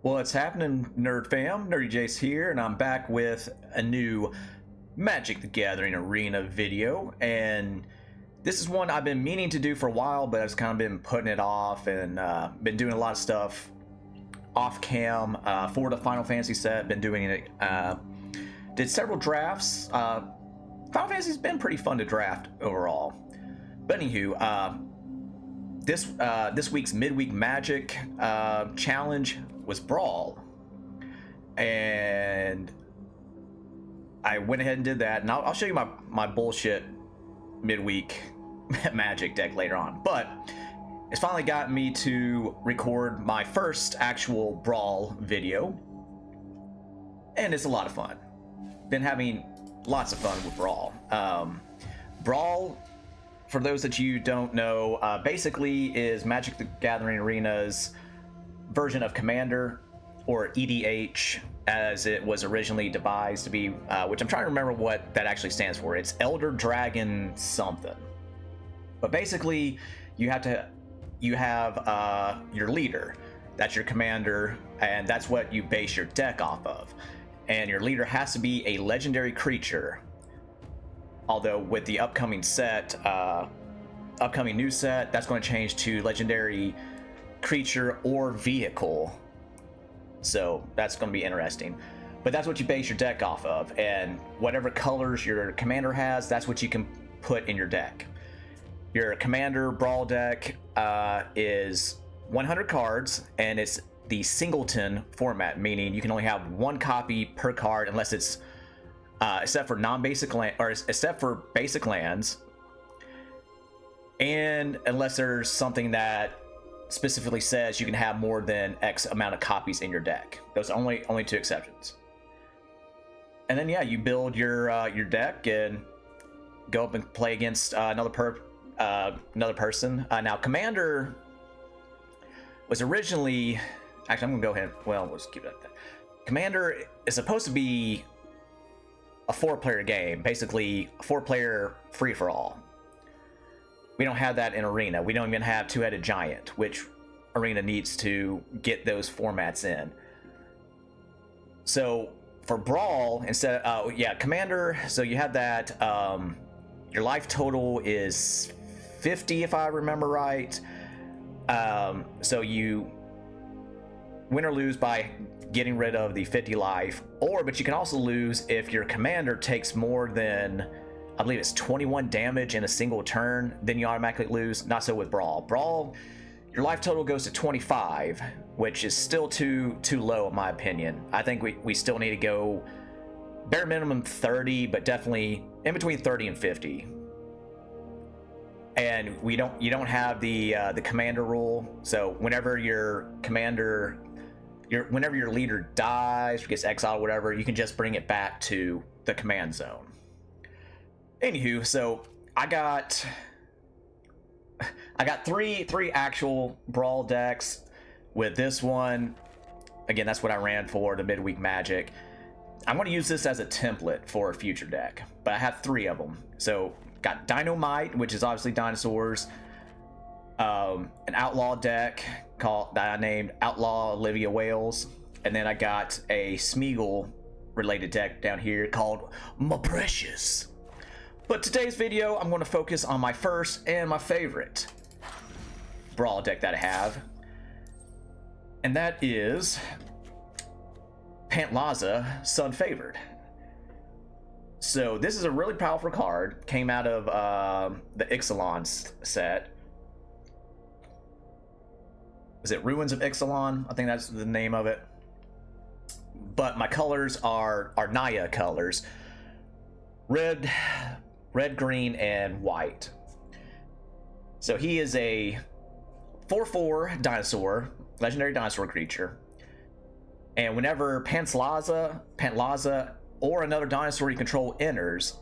What's happening, Nerd Fam? Nerdy Jace here, and I'm back with a new Magic the Gathering Arena video. And this is one I've been meaning to do for a while, but I've kind of been putting it off and been doing a lot of stuff off cam for the Final Fantasy set. Been doing it, did several drafts. Final Fantasy's been pretty fun to draft overall. But anywho, this week's Midweek Magic challenge was Brawl, and I went ahead and did that, and I'll show you my bullshit Midweek Magic deck later on. But it's finally got me to record my first actual Brawl video, and it's a lot of fun. Been having lots of fun with Brawl. Brawl, for those that you don't know, basically is Magic the Gathering Arena's version of Commander, or EDH as it was originally devised to be, which I'm trying to remember what that actually stands for. It's Elder Dragon something. But basically, you have your leader. That's your commander, and that's what you base your deck off of. And your leader has to be a legendary creature. Although with the upcoming new set, that's going to change to legendary creature or vehicle. So that's going to be interesting. But that's what you base your deck off of, and whatever colors your commander has, that's what you can put in your deck. Your commander Brawl deck is 100 cards, and it's the singleton format, meaning you can only have one copy per card unless it's except for non-basic land, or except for basic lands, and unless there's something that specifically says you can have more than X amount of copies in your deck. Those are only two exceptions. And then you build your deck and go up and play against another person. Now Commander was originally, actually I'm gonna go ahead. Well, let's keep it at that. Commander is supposed to be a 4-player game, basically a 4-player free-for-all. We don't have that in Arena. We don't even have Two-Headed Giant, which Arena needs to get those formats in. So for Brawl, instead, Commander, so you have that, your life total is 50, if I remember right. So you win or lose by getting rid of the 50 life, but you can also lose if your commander takes more than, I believe it's 21 damage in a single turn, then you automatically lose. Not so with Brawl. Brawl, your life total goes to 25, which is still too low in my opinion. I think we still need to go bare minimum 30, but definitely in between 30 and 50. And you don't have the commander rule, so whenever your commander, whenever your leader dies or gets exiled or whatever, you can just bring it back to the command zone. Anywho, so I got three actual Brawl decks with this one. Again, that's what I ran for the Midweek Magic. I'm going to use this as a template for a future deck, but I have 3 of them. So got Dynamite, which is obviously dinosaurs. An Outlaw deck that I named Outlaw Olivia Wales, and then I got a Smeagol related deck down here called My Precious. But today's video, I'm going to focus on my first and my favorite Brawl deck that I have, and that is Pantlaza, Sun Favored. So this is a really powerful card. Came out of the Ixalan set. Is it Ruins of Ixalan? I think that's the name of it. But my colors are Naya colors. Red, green, and white. So he is a 4/4 dinosaur, legendary dinosaur creature. And whenever Pantlaza, or another dinosaur you control enters,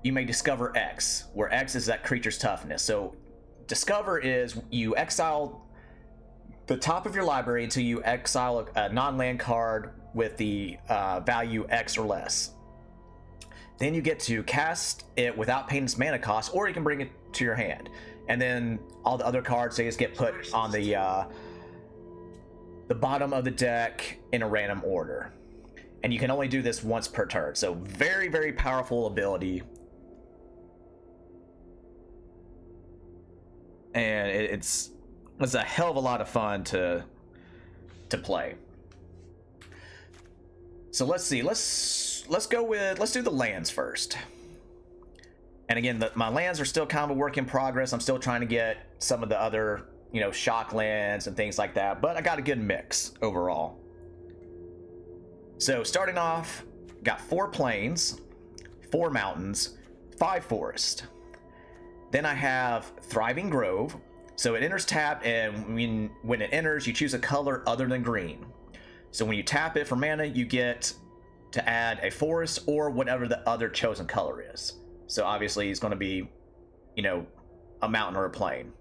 you may discover X, where X is that creature's toughness. So discover is you exile the top of your library until you exile a non-land card with the value X or less. Then you get to cast it without paying its mana cost, or you can bring it to your hand. And then all the other cards, they just get put on the the bottom of the deck in a random order. And you can only do this once per turn. So very, very powerful ability. And it's a hell of a lot of fun to play. So let's see. Let's do the lands first. And again, my lands are still kind of a work in progress. I'm still trying to get some of the other, shock lands and things like that. But I got a good mix overall. So starting off, got 4 plains, 4 mountains, 5 forests. Then I have Thriving Grove. So it enters tapped, and when it enters, you choose a color other than green. So when you tap it for mana, you get to add a forest or whatever the other chosen color is. So obviously it's going to be, a mountain or a plain.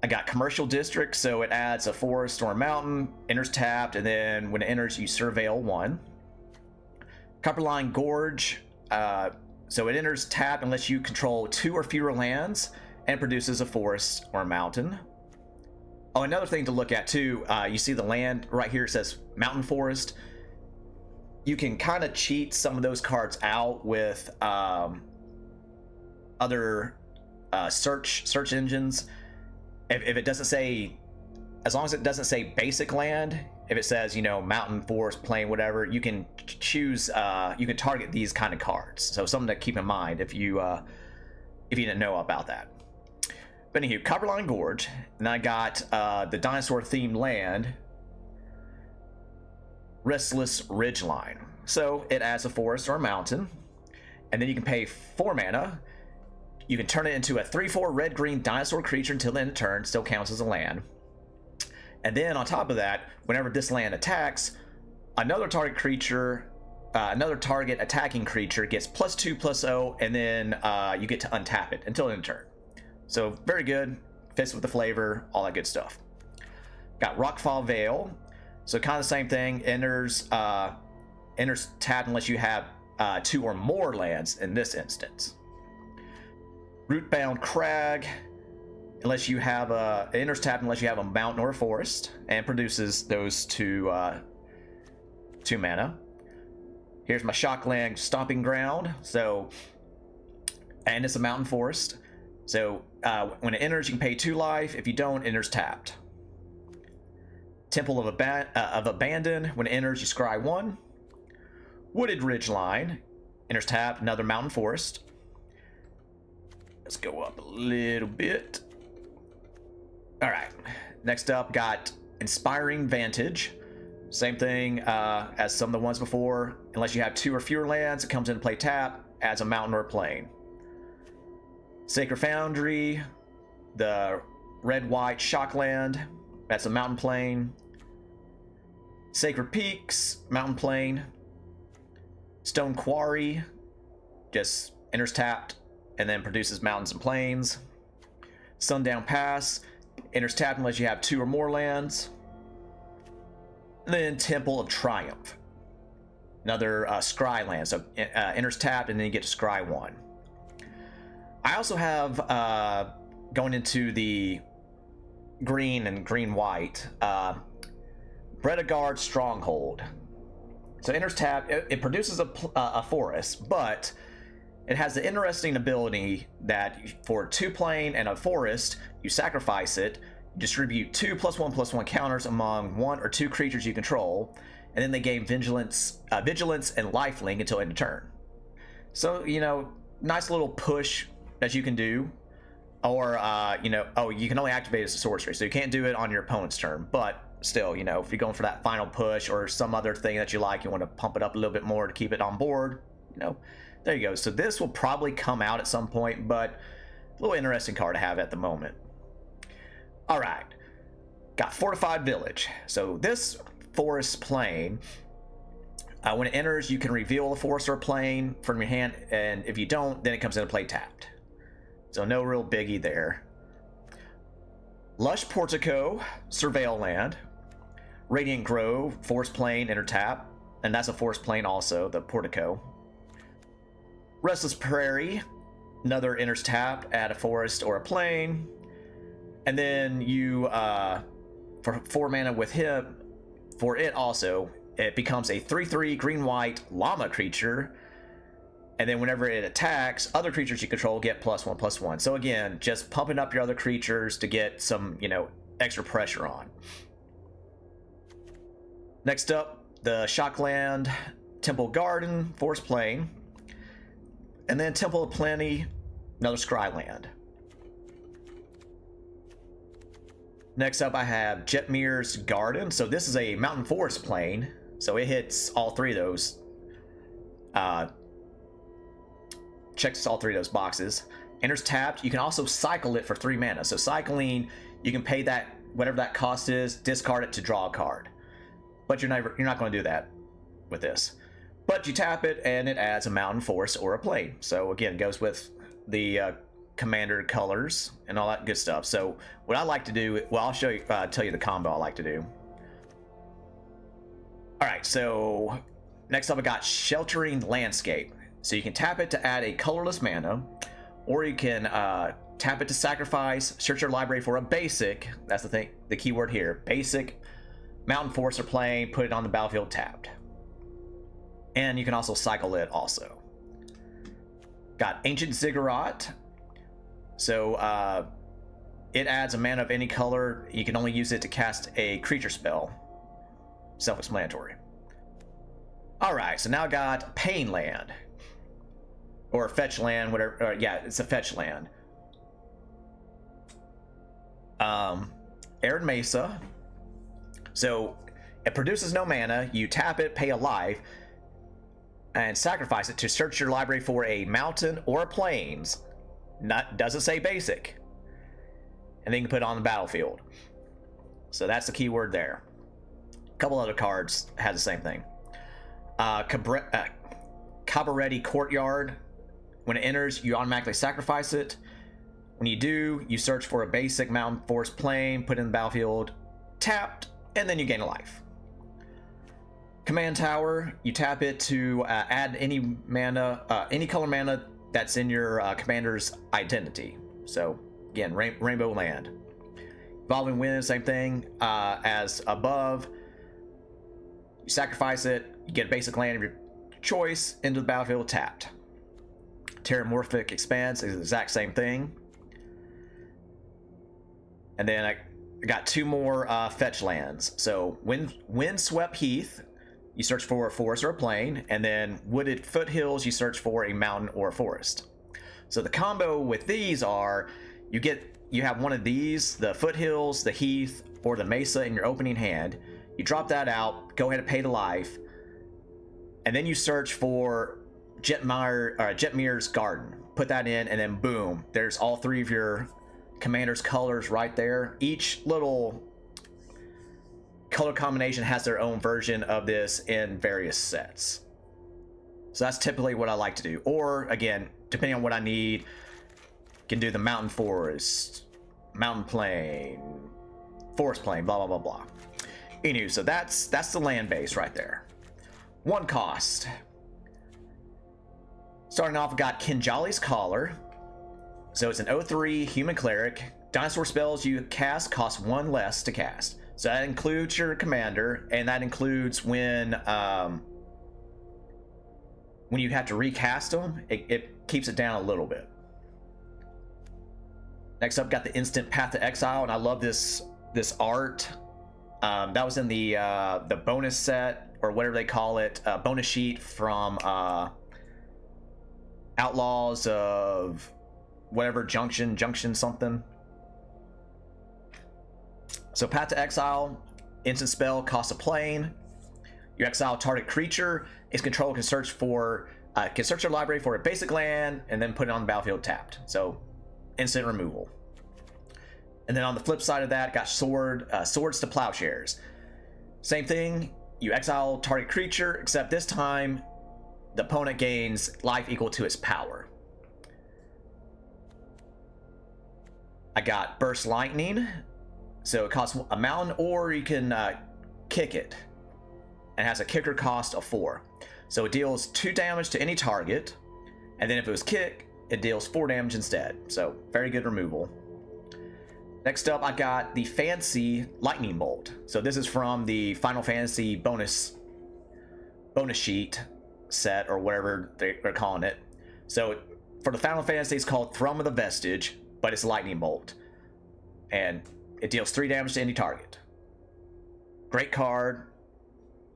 I got Commercial District, so it adds a forest or a mountain, enters tapped, and then when it enters, you surveil 1. Copperline Gorge, so it enters tapped unless you control 2 or fewer lands, and produces a forest or a mountain. Oh, another thing to look at too, you see the land right here, it says Mountain Forest. You can kind of cheat some of those cards out with other search engines. If it doesn't say, as long as it doesn't say basic land, if it says, mountain, forest, plain, whatever, you can choose, you can target these kind of cards. So something to keep in mind if you didn't know about that. But anywho, Copperline Gorge, and I got the dinosaur themed land, Restless Ridgeline. So it adds a forest or a mountain, and then you can pay 4 mana. You can turn it into a 3/4 red-green dinosaur creature until the end of turn, still counts as a land. And then on top of that, whenever this land attacks, another target attacking creature gets +2/+0, and then you get to untap it until the end of turn. So very good, fits with the flavor, all that good stuff. Got Rockfall Vale, so kind of the same thing. Enters tapped unless you have 2 or more lands in this instance. Rootbound Crag, unless you have enters tapped unless you have a mountain or a forest, and produces those 2 mana. Here's my Shockland Stomping Ground, and it's a mountain forest. So when it enters, you can pay 2 life. If you don't, it enters tapped. Temple of Abandon, when it enters, you scry 1. Wooded Ridgeline, enters tapped, another mountain forest. Let's go up a little bit. All right, next up, got Inspiring Vantage. Same thing as some of the ones before. Unless you have 2 or fewer lands, it comes into play tap, adds a mountain or a plain. Sacred Foundry, the red-white Shockland, that's a mountain plain. Sacred Peaks, mountain plain. Stone Quarry, just enters tapped and then produces mountains and plains. Sundown Pass, enters tapped unless you have 2 or more lands. And then Temple of Triumph, another scry land, so enters tapped and then you get to scry 1. I also have, going into the green and green-white, Bredegard Stronghold. So enters tapped, it produces a forest, but it has the interesting ability that for 2 plain and a forest, you sacrifice it, you distribute 2 +1/+1 counters among 1 or 2 creatures you control, and then they gain vigilance and lifelink until end of turn. So, nice little push that you can do. Or, you can only activate it as a sorcery, so you can't do it on your opponent's turn, but still, if you're going for that final push or some other thing that you like, you want to pump it up a little bit more to keep it on board, there you go. So this will probably come out at some point, but a little interesting card to have at the moment. All right, got Fortified Village. So this forest plain, when it enters, you can reveal a forest or a plain from your hand, and if you don't, then it comes into play tapped. So no real biggie there. Lush Portico, Surveil Land. Radiant Grove, Forest Plain, enter tap. And that's a Forest Plain also, the Portico. Restless Prairie, another enters tap, add a forest or a plain. And then you for 4 mana with him. For it also, it becomes a 3/3 green-white llama creature. And then whenever it attacks, other creatures you control get +1/+1. So again, just pumping up your other creatures to get some, extra pressure on. Next up, the Shockland, Temple Garden, Forest Plain. And then Temple of Plenty, another Scryland. Next up, I have Jetmir's Garden. So this is a Mountain Forest Plain. So it hits all 3 of those. Checks all 3 of those boxes. Enters tapped. You can also cycle it for 3 mana. So cycling, you can pay that whatever that cost is, discard it to draw a card. But you're not going to do that with this. But you tap it and it adds a mountain, forest, or a plain. So again, it goes with the commander colors and all that good stuff. So what I like to do, well, I'll show you, tell you the combo I like to do. All right, so next up I got Sheltering Landscape. So you can tap it to add a colorless mana, or you can tap it to sacrifice, search your library for a basic, that's the thing, the keyword here, basic, mountain, forest, or plain, put it on the battlefield tapped. And you can also cycle it also. Got Ancient Ziggurat. So it adds a mana of any color. You can only use it to cast a creature spell. Self-explanatory. Alright, so now I got Pain Land. Or Fetch Land, whatever. Yeah, it's a Fetch Land. Arid Mesa. So it produces no mana. You tap it, pay a life, and sacrifice it to search your library for a mountain or a plains. Doesn't say basic. And then you can put it on the battlefield. So that's the keyword there. A couple other cards has the same thing. Cabaretti Courtyard. When it enters, you automatically sacrifice it. When you do, you search for a basic mountain, forest, plain, put it in the battlefield, tapped, and then you gain a life. Command Tower, you tap it to add any mana, any color mana that's in your commander's identity. So again, Rainbow Land. Evolving Wind, same thing as above. You sacrifice it, you get a basic land of your choice into the battlefield tapped. Terramorphic Expanse is the exact same thing. And then I got 2 more fetch lands. So Windswept Heath, you search for a forest or a plain, and then Wooded Foothills, you search for a mountain or a forest. So the combo with these are you have one of these, the foothills, the heath, or the mesa in your opening hand. You drop that out, go ahead and pay the life, and then you search for Jetmir's Garden. Put that in, and then boom, there's all 3 of your commander's colors right there. Each little color combination has their own version of this in various sets. So that's typically what I like to do. Or again, depending on what I need, can do the mountain forest, mountain plain, forest plain, blah blah blah blah. Anyway, so that's the land base right there. 1 cost. Starting off, we got Kinjali's Collar. So it's an 0/3 human cleric. Dinosaur spells you cast cost 1 less to cast. So that includes your commander, and that includes when you have to recast them, it keeps it down a little bit. Next up, got the instant Path to Exile, and I love this art. That was in the bonus set, or whatever they call it, bonus sheet from Outlaws of whatever junction something. So Path to Exile, instant spell, costs a plane. You exile target creature. Its control can search your library for a basic land and then put it on the battlefield tapped. So instant removal. And then on the flip side of that, got Swords to Plowshares. Same thing. You exile target creature, except this time the opponent gains life equal to its power. I got Burst Lightning. So it costs a mountain, or you can kick it. And has a kicker cost of 4. So it deals 2 damage to any target. And then if it was kick, it deals 4 damage instead. So very good removal. Next up, I got the fancy lightning bolt. So this is from the Final Fantasy bonus sheet set, or whatever they're calling it. So for the Final Fantasy, it's called Thrum of the Vestige, but it's lightning bolt, and it deals 3 damage to any target. Great card,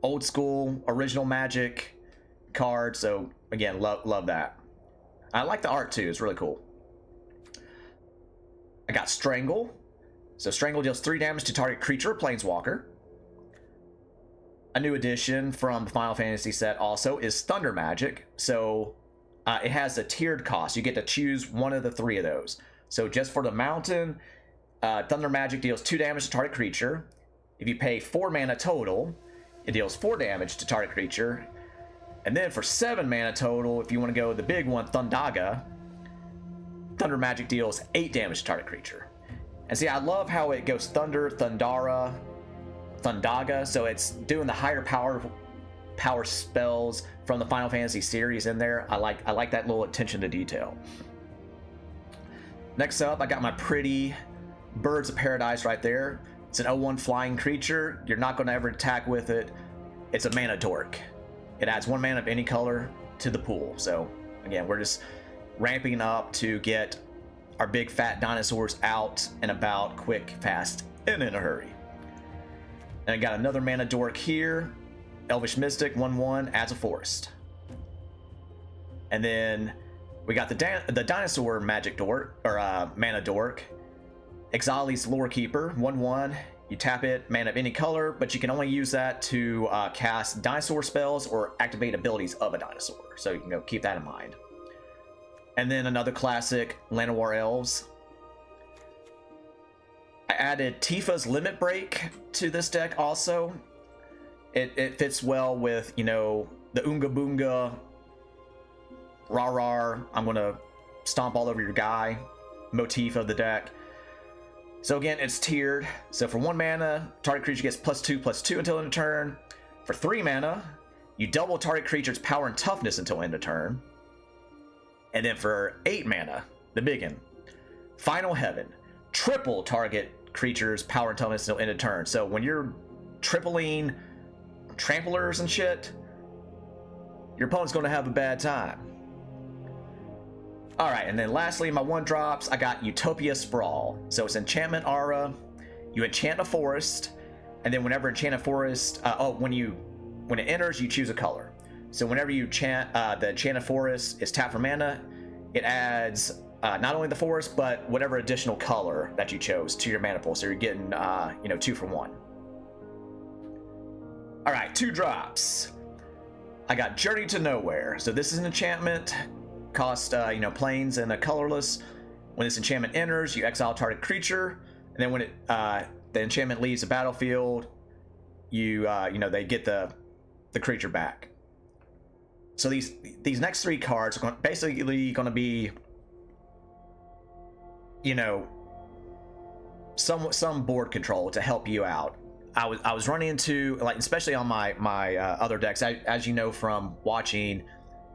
old school, original Magic card. So again, love that. I like the art too; it's really cool. I got Strangle. So Strangle deals 3 damage to target creature or planeswalker. A new addition from the Final Fantasy set also is Thunder Magic. So it has a tiered cost. You get to choose one of the 3 of those. So just for the mountain, Thunder Magic deals 2 damage to target creature. If you pay 4 mana total, it deals 4 damage to target creature. And then for 7 mana total, if you want to go with the big one, Thundaga, Thunder Magic deals 8 damage to target creature. And see, I love how it goes Thunder, Thundara, Thundaga, so it's doing the higher power spells from the Final Fantasy series in there. I like that little attention to detail. Next up, I got my pretty Birds of Paradise right there. It's an 0/1 flying creature. You're not going to ever attack with it. It's a mana dork. It adds 1 mana of any color to the pool. So again, we're just ramping up to get our big fat dinosaurs out and about quick, fast, and in a hurry. And I got another mana dork here. Elvish Mystic, 1/1, adds a forest. And then we got the dinosaur magic dork, or mana dork. Exili's Lore Keeper, 1/1. You tap it, mana of any color, but you can only use that to cast dinosaur spells or activate abilities of a dinosaur. So you can keep that in mind. And then another classic, Llanowar Elves. I added Tifa's Limit Break to this deck also. It fits well with, the Oonga Boonga, Rar, I'm going to stomp all over your guy motif of the deck. So again, it's tiered. So for 1 mana, target creature gets +2/+2 until end of turn. For 3 mana, you double target creature's power and toughness until end of turn. And then for 8 mana, the big one, Final Heaven, triple target creature's power and toughness until end of turn. So when you're tripling tramplers and shit, your opponent's going to have a bad time. Alright, and then lastly, my 1-drops, I got Utopia Sprawl. So it's enchantment aura, you enchant a forest, and then whenever enchanted forest, when it enters, you choose a color. So whenever you chant, the enchanted forest is tapped for mana, it adds not only the forest, but whatever additional color that you chose to your mana pool. So you're getting, 2 for 1. All right, 2-drops. I got Journey to Nowhere. So this is an enchantment, cost, plains and a colorless. When this enchantment enters, you exile target creature, and then when the enchantment leaves the battlefield, they get the creature back. So these next 3 cards are basically going to be, some board control to help you out. I was running into, like, especially on my other decks, as you know from watching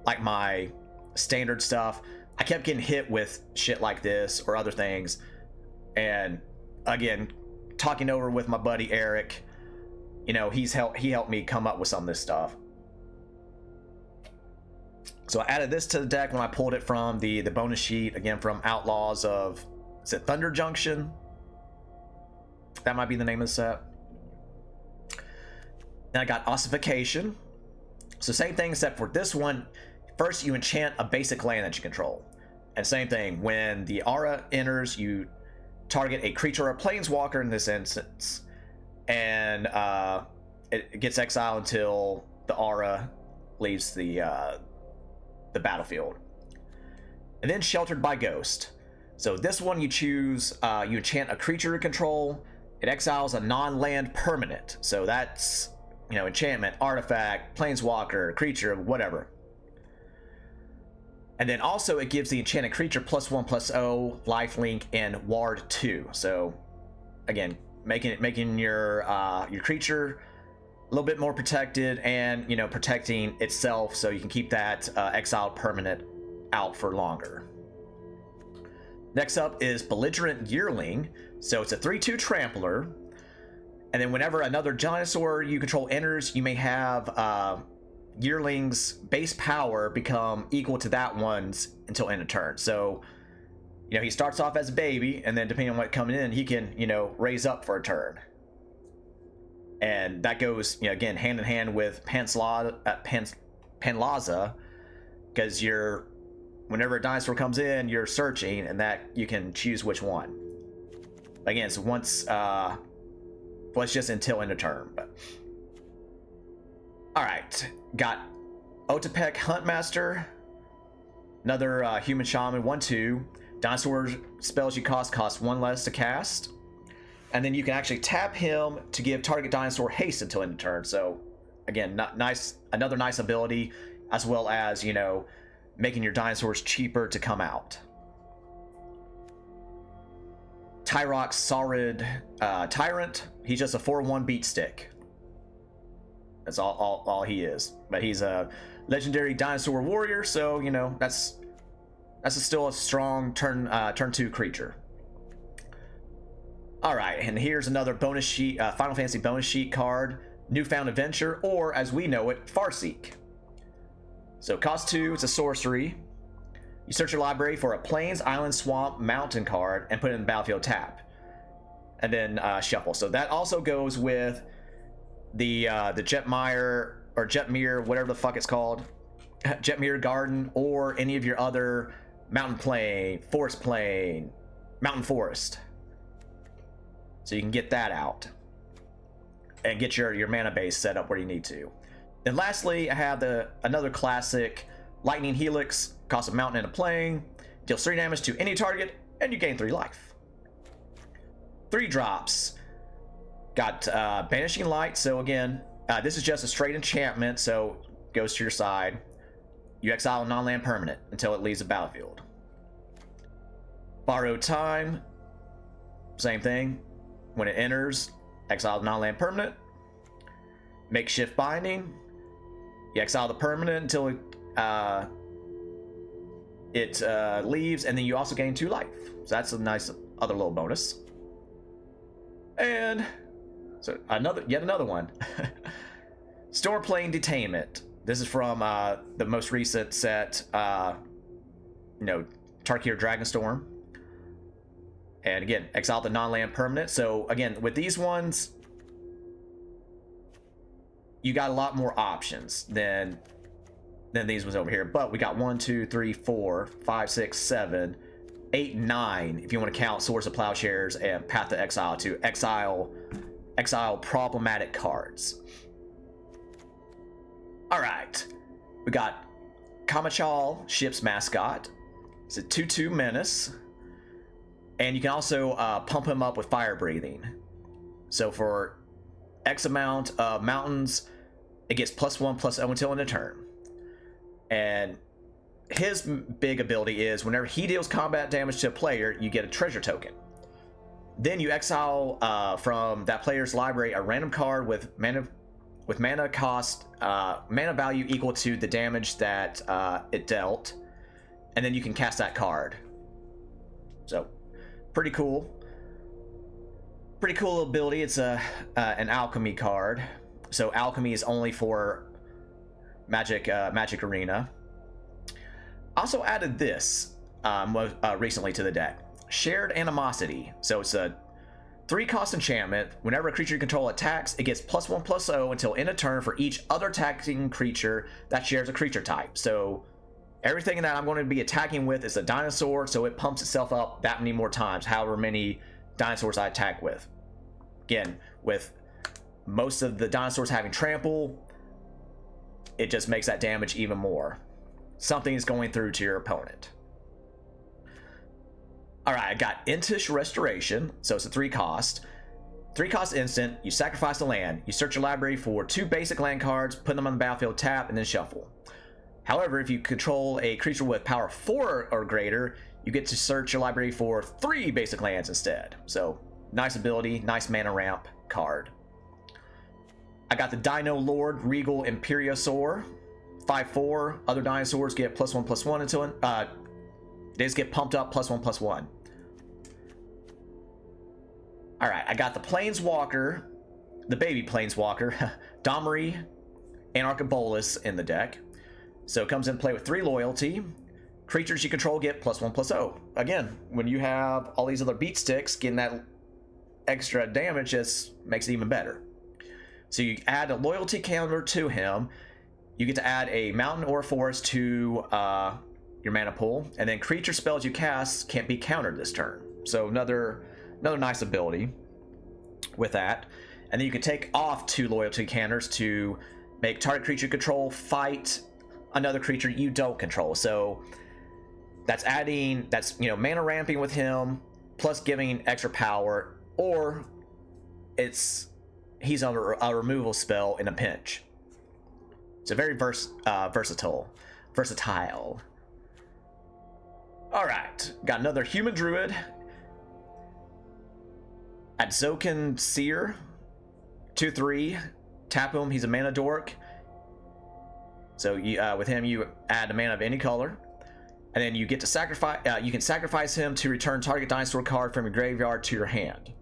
like my standard stuff, I kept getting hit with shit like this or other things. And again, talking over with my buddy Eric, he helped me come up with some of this stuff. So I added this to the deck when I pulled it from the bonus sheet, again from Outlaws of, is it Thunder Junction? That might be the name of the set. Then I got Ossification. So same thing, except for this one, first you enchant a basic land that you control. And same thing, when the aura enters, you target a creature or a planeswalker in this instance, and it gets exiled until the aura leaves the battlefield. And then Sheltered by Ghost. So this one you choose, you enchant a creature you control, it exiles a non-land permanent. So that's, enchantment, artifact, planeswalker, creature, whatever. And then also it gives the enchanted creature +1/+0, lifelink, and ward 2. So again, making your creature a little bit more protected, and protecting itself, so you can keep that exiled permanent out for longer. Next up is Belligerent Yearling. So it's a 3/2 trampler. And then whenever another dinosaur you control enters, you may have Yearling's base power become equal to that one's until end of turn. So, you know, he starts off as a baby, and then depending on what coming in, he can, you know, raise up for a turn. And that goes, you know, again, hand in hand with Pantlaza, because whenever a dinosaur comes in, you're searching, and that you can choose which one. Again, so once, well, it's just until end of turn. But all right, got Otepec Huntmaster, another human shaman, 1/2. Dinosaur spells you cost 1 less to cast, and then you can actually tap him to give target dinosaur haste until end of turn. So again, another nice ability, as well as, you know, making your dinosaurs cheaper to come out. Tyrox Saurid Tyrant. He's just a 4/1 beat stick. That's all he is. But he's a legendary dinosaur warrior, so, you know, that's still a strong turn 2 creature. All right, and here's another bonus sheet, Final Fantasy bonus sheet card, Newfound Adventure, or as we know it, Farseek. So cost 2, it's a sorcery. You search your library for a Plains, Island, Swamp, Mountain card and put it in the battlefield tap, and then shuffle. So that also goes with the Jetmire or Jetmir, whatever the fuck it's called, Jetmir Garden, or any of your other Mountain Plain, Forest Plain, Mountain Forest. So you can get that out and get your mana base set up where you need to. Then lastly, I have another classic Lightning Helix, cost a mountain and a plane, deals 3 damage to any target, and you gain 3 life. 3 drops. Got Banishing Light, so again, this is just a straight enchantment, so goes to your side. You exile a non-land permanent until it leaves the battlefield. Borrowed Time, same thing. When it enters, exile the non-land permanent. Makeshift Binding, you exile the permanent until it leaves, and then you also gain 2 life. So that's a nice other little bonus. And so yet another one. Stormplane Detainment. This is from the most recent set, you know, Tarkir Dragonstorm. And again, exile the non-land permanent. So again, with these ones, you got a lot more options than these ones over here. But we got 1, 2, 3, 4, 5, 6, 7, 8, 9. If you want to count Swords of Plowshares and Path to Exile to exile problematic cards. All right, we got Kamachal, ship's mascot. It's a 2/2 menace, and you can also pump him up with fire breathing. So for X amount of mountains, it gets +1/+0 until end of turn. And his big ability is whenever he deals combat damage to a player, you get a treasure token. Then you exile from that player's library a random card with mana cost, mana value equal to the damage that it dealt, and then you can cast that card. So pretty cool. Pretty cool ability. It's an alchemy card. So alchemy is only for Magic Arena. Also added this recently to the deck. Shared Animosity. So it's a 3-cost enchantment. Whenever a creature you control attacks, it gets +1/+0 until end of turn for each other attacking creature that shares a creature type. So everything that I'm going to be attacking with is a dinosaur, so it pumps itself up that many more times, however many dinosaurs I attack with. Again, with most of the dinosaurs having trample, it just makes that damage even more. Something is going through to your opponent. All right, I got Intish Restoration, so it's a 3-cost. 3-cost instant, you sacrifice the land. You search your library for 2 basic land cards, put them on the battlefield, tap, and then shuffle. However, if you control a creature with power 4 or greater, you get to search your library for 3 basic lands instead. So, nice ability, nice mana ramp card. I got the Dino Lord Regal Imperiosaur, 5/4. Other dinosaurs get +1/+1 until they just get pumped up +1/+1. All right, I got the Planeswalker, the baby Planeswalker, Domri, Anarchabolus in the deck. So it comes in play with 3 loyalty. Creatures you control get +1/+0. Again, when you have all these other beat sticks, getting that extra damage just makes it even better. So you add a loyalty counter to him. You get to add a mountain or a forest to your mana pool, and then creature spells you cast can't be countered this turn. So another nice ability with that. And then you can take off 2 loyalty counters to make target creature you control fight another creature you don't control. So that's mana ramping with him, plus giving extra power, or he's on a removal spell in a pinch. It's a very versatile. All right, got another human druid, Adzokin Seer, 2/3. Tap him. He's a mana dork. So with him, you add a mana of any color, and then you get to sacrifice. You can sacrifice him to return target dinosaur card from your graveyard to your hand.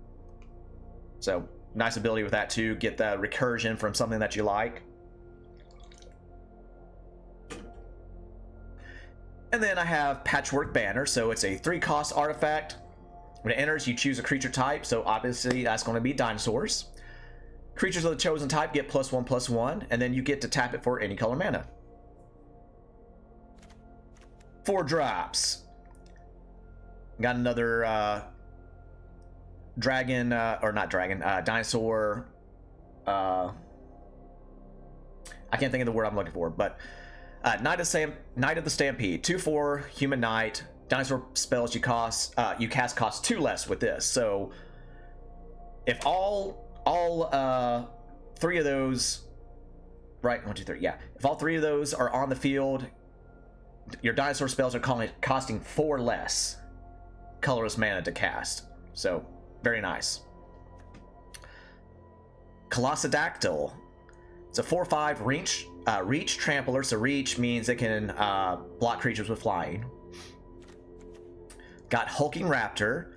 So nice ability with that too. Get the recursion from something that you like. And then I have Patchwork Banner. So it's a 3-cost artifact. When it enters, you choose a creature type. So obviously that's going to be dinosaurs. Creatures of the chosen type get +1/+1, and then you get to tap it for any color mana. 4 drops. Got another dinosaur. I can't think of the word I'm looking for, but Knight of the Stampede, 2/4 human knight. Dinosaur spells you cast cost 2 less with this. So if all 3 of those, right? 1, 2, 3. Yeah. If all 3 of those are on the field, your dinosaur spells are costing 4 less colorless mana to cast. So very nice. Colossadactyl. It's a 4/5 reach trampler. So reach means it can block creatures with flying. Got Hulking Raptor.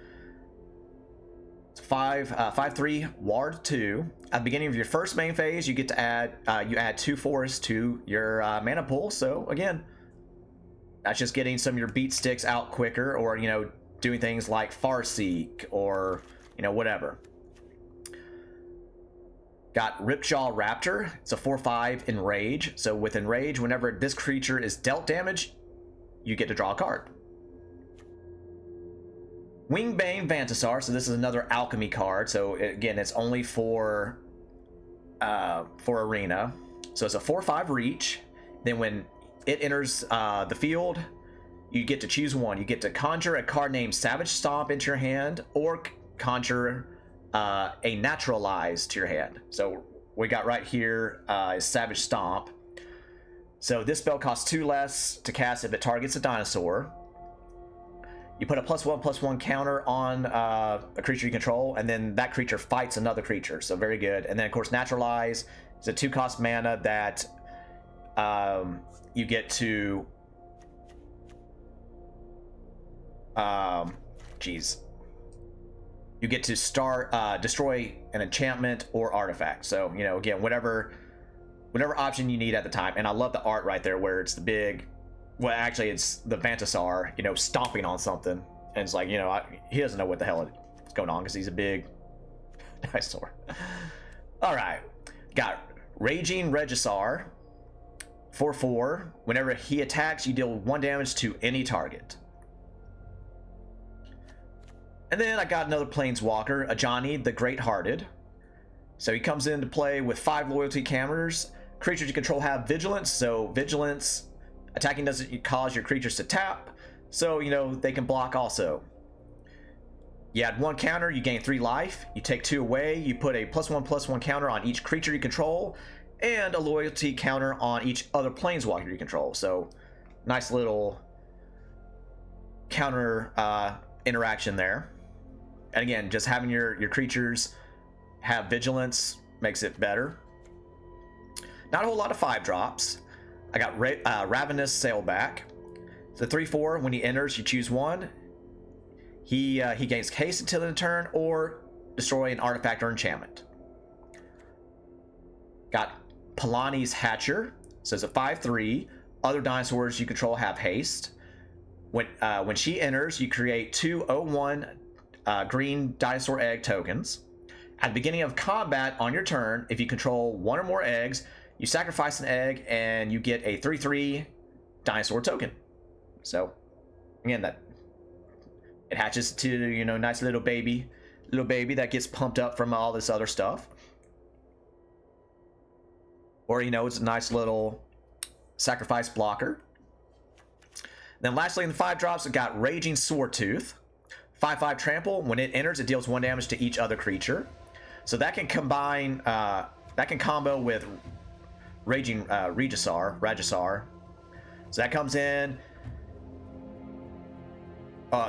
5/3 Ward 2. At the beginning of your first main phase, you get to add 2 forests to your mana pool. So again, that's just getting some of your beat sticks out quicker, or doing things like Farseek, or whatever. Got Ripjaw Raptor. It's a 4/5 Enrage. So with Enrage, whenever this creature is dealt damage, you get to draw a card. Wingbane Vantasar. So this is another alchemy card. So again, it's only for arena. So it's a 4/5 reach. Then when it enters the field, you get to choose one. You get to conjure a card named Savage Stomp into your hand, or conjure a Naturalize to your hand. So we got right here is Savage Stomp. So this spell costs 2 less to cast if it targets a dinosaur. You put a +1/+1 counter on a creature you control, and then that creature fights another creature. So very good. And then of course Naturalize is a 2-cost mana that you get to you get to destroy an enchantment or artifact. So again, whatever option you need at the time. And I love the art right there where it's the big, well, actually it's the Vantasar, stomping on something, and it's like, he doesn't know what the hell is going on because he's a big dinosaur. All right, got Raging Regisar, 4/4. Whenever he attacks, you deal 1 damage to any target. And then I got another Planeswalker, Ajani the Great-Hearted. So he comes into play with 5 loyalty counters. Creatures you control have Vigilance, so Vigilance attacking doesn't cause your creatures to tap, so they can block also. You add 1 counter, you gain 3 life. You take 2 away, you put a +1/+1 counter on each creature you control, and a loyalty counter on each other Planeswalker you control. So nice little counter interaction there. And again, just having your creatures have Vigilance makes it better. Not a whole lot of 5 drops. I got Ravenous Sailback. It's a 3/4. When he enters, you choose one. He gains haste until the turn, or destroy an artifact or enchantment. Got Palani's Hatcher. So it's a 5/3. Other dinosaurs you control have haste. When she enters, you create 2 0/1 green dinosaur egg tokens. At the beginning of combat on your turn, if you control 1 or more eggs, you sacrifice an egg and you get a 3/3 dinosaur token. So again, that it hatches to, you know, nice little baby that gets pumped up from all this other stuff. Or, you know, it's a nice little sacrifice blocker. Then lastly, in the 5 drops, we got Raging Sawtooth. 5/5 trample. When it enters, it deals 1 damage to each other creature. So that can combine, that can combo with Raging Ragisar. So that comes in.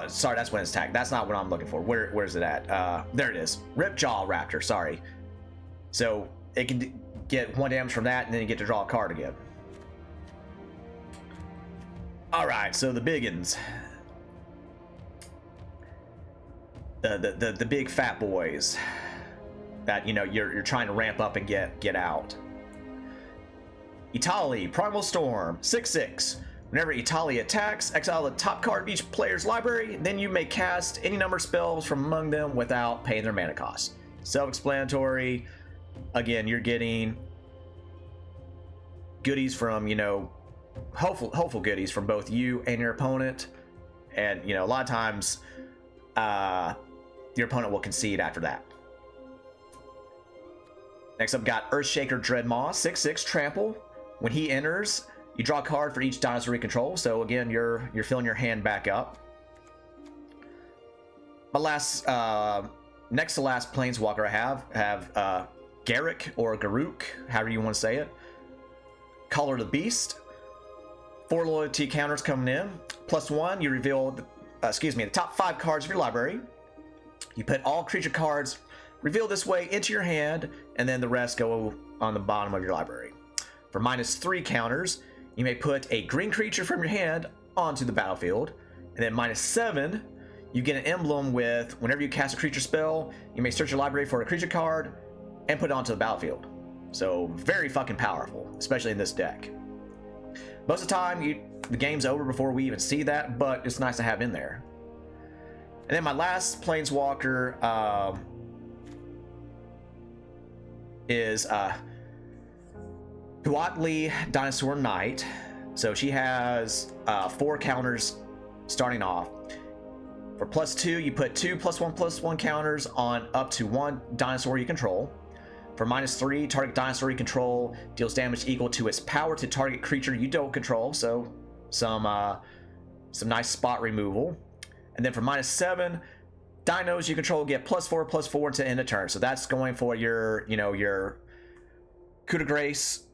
Sorry, that's when it's attacked. That's not what I'm looking for. Where's it at? There it is. Ripjaw Raptor, sorry. So it can get 1 damage from that, and then you get to draw a card again. Alright, so the biggins. The big fat boys that, you know, you're trying to ramp up and get out. Itali, Primal Storm, 6/6. Whenever Itali attacks, exile the top card of each player's library, then you may cast any number of spells from among them without paying their mana cost. Self-explanatory. Again, you're getting goodies from, you know, hopeful goodies from both you and your opponent. And, you know, a lot of times your opponent will concede after that. Next up, got Earthshaker Dreadmaw, 6/6 trample. When he enters, you draw a card for each dinosaur you control. So again, you're filling your hand back up. My last, next to last planeswalker I have Garruk or Garuk, however you want to say it. Color the Beast. 4 loyalty counters coming in. +1, you reveal the top 5 cards of your library. You put all creature cards revealed this way into your hand, and then the rest go on the bottom of your library. For -3 counters, you may put a green creature from your hand onto the battlefield. And then -7, you get an emblem with, whenever you cast a creature spell, you may search your library for a creature card and put it onto the battlefield. So very fucking powerful, especially in this deck. Most of the time, the game's over before we even see that, but it's nice to have in there. And then my last planeswalker is Huatli Dinosaur Knight. So she has 4 counters starting off. For +2, you put 2 +1/+1 counters on up to 1 dinosaur you control. For -3, target dinosaur you control deals damage equal to its power to target creature you don't control. So some nice spot removal. And then for -7, dinos you control get +4/+4 to end a turn. So that's going for your, you know, your coup de grace,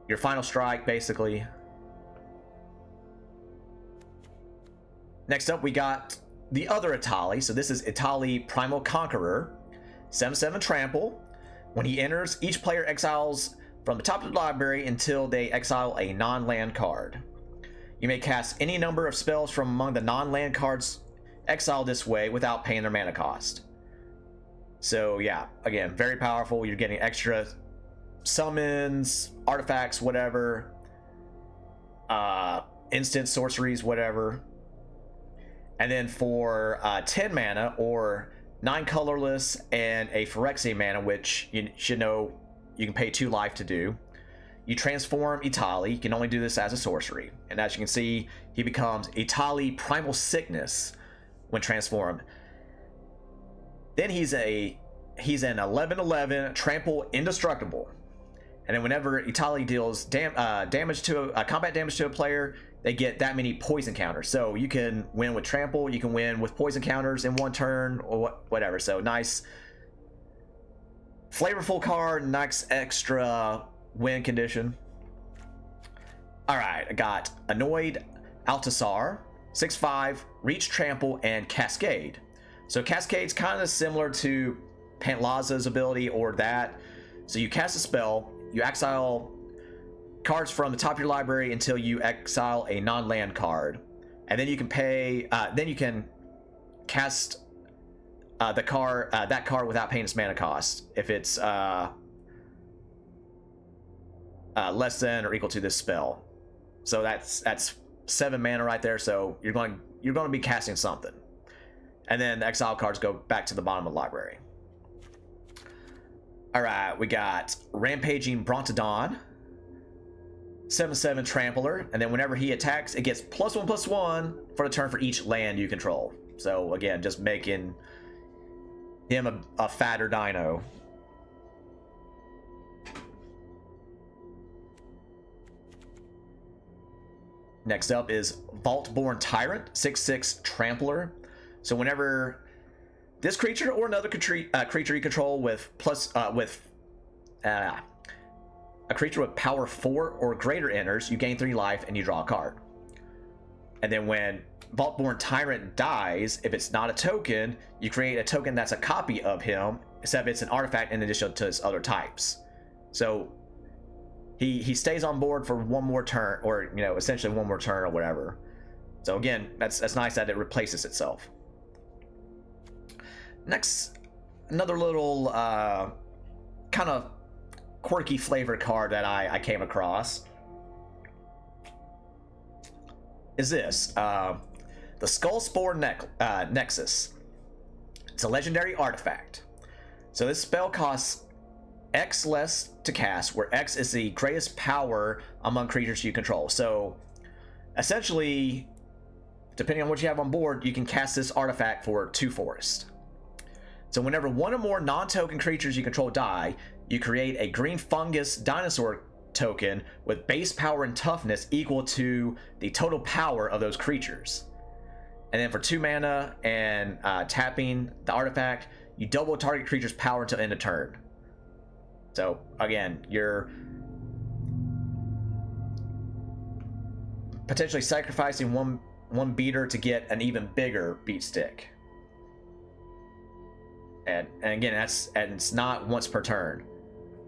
your final strike, basically. Next up, we got the other Itali. So this is Itali Primal Conqueror, 7/7 trample. When he enters, each player exiles from the top of the library until they exile a non-land card. You may cast any number of spells from among the non-land cards exiled this way without paying their mana cost. So yeah, again, very powerful. You're getting extra summons, artifacts, whatever, instant sorceries, whatever. And then for 10 mana or 9 colorless and a Phyrexian mana, which you should know you can pay 2 life to do, you transform Itali. You can only do this as a sorcery. And as you can see, he becomes Itali Primal Sickness when transformed. Then he's an 11/11 trample indestructible. And then whenever Itali deals damage to combat damage to a player, they get that many poison counters. So you can win with trample, you can win with poison counters in 1 turn, or whatever. So nice, flavorful card, nice extra win condition. All right, I got Annoyed Altasar, 6/5, Reach, Trample, and Cascade. So Cascade's kind of similar to Pantlaza's ability or that. So you cast a spell, you exile cards from the top of your library until you exile a non-land card, and then you can pay. Then you can cast that card without paying its mana cost. If it's less than or equal to this spell. So that's 7 mana right there. So you're going to be casting something, and then the exile cards go back to the bottom of the library. All right, we got Rampaging Brontodon, 7/7 Trampler, and then whenever he attacks, it gets +1/+1 for the turn for each land you control. So again, just making him a fatter dino. Next up is Vault-Born Tyrant, 6/6 Trampler. So whenever this creature or another creature you control with a creature with power 4 or greater enters, you gain 3 life and you draw a card. And then when Vault-Born Tyrant dies, if it's not a token, you create a token that's a copy of him, except it's an artifact in addition to his other types. So he stays on board for one more turn, or essentially one more turn or whatever. So again, that's nice that it replaces itself. Next, another little kind of quirky flavor card that I came across is this, the Skullspore Nexus. It's a legendary artifact. So this spell costs X less to cast, where X is the greatest power among creatures you control. So essentially, depending on what you have on board, you can cast this artifact for 2 forest. So whenever one or more non-token creatures you control die, you create a green fungus dinosaur token with base power and toughness equal to the total power of those creatures. And then for 2 mana and tapping the artifact, you double target creature's power until end of turn. So again, you're potentially sacrificing one beater to get an even bigger beat stick. And again, it's not once per turn.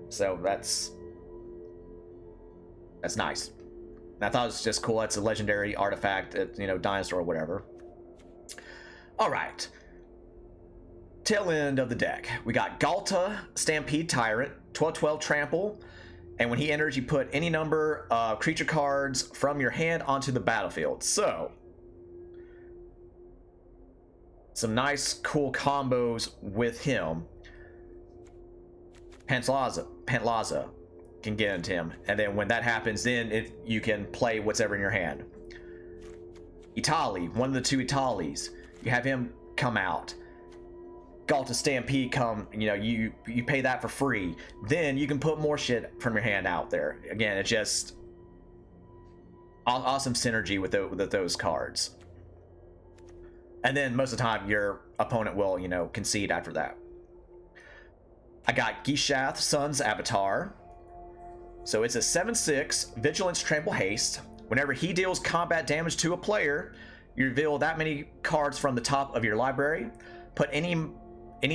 So that's nice. And I thought it was just cool. It's a legendary artifact, dinosaur or whatever. All right. Tail end of the deck. We got Galta, Stampede Tyrant, 12/12 Trample, and when he enters, you put any number of creature cards from your hand onto the battlefield. So, some nice, cool combos with him. Pantlaza can get into him, and then when that happens, then you can play whatever in your hand. Itali, one of the 2 Italis, you have him come out. Galta Stampede come, you pay that for free. Then you can put more shit from your hand out there. Again, it's just awesome synergy with those cards. And then most of the time, your opponent will, concede after that. I got Gishath, Sun's Avatar. So it's a 7/6 Vigilance Trample Haste. Whenever he deals combat damage to a player, you reveal that many cards from the top of your library. Put any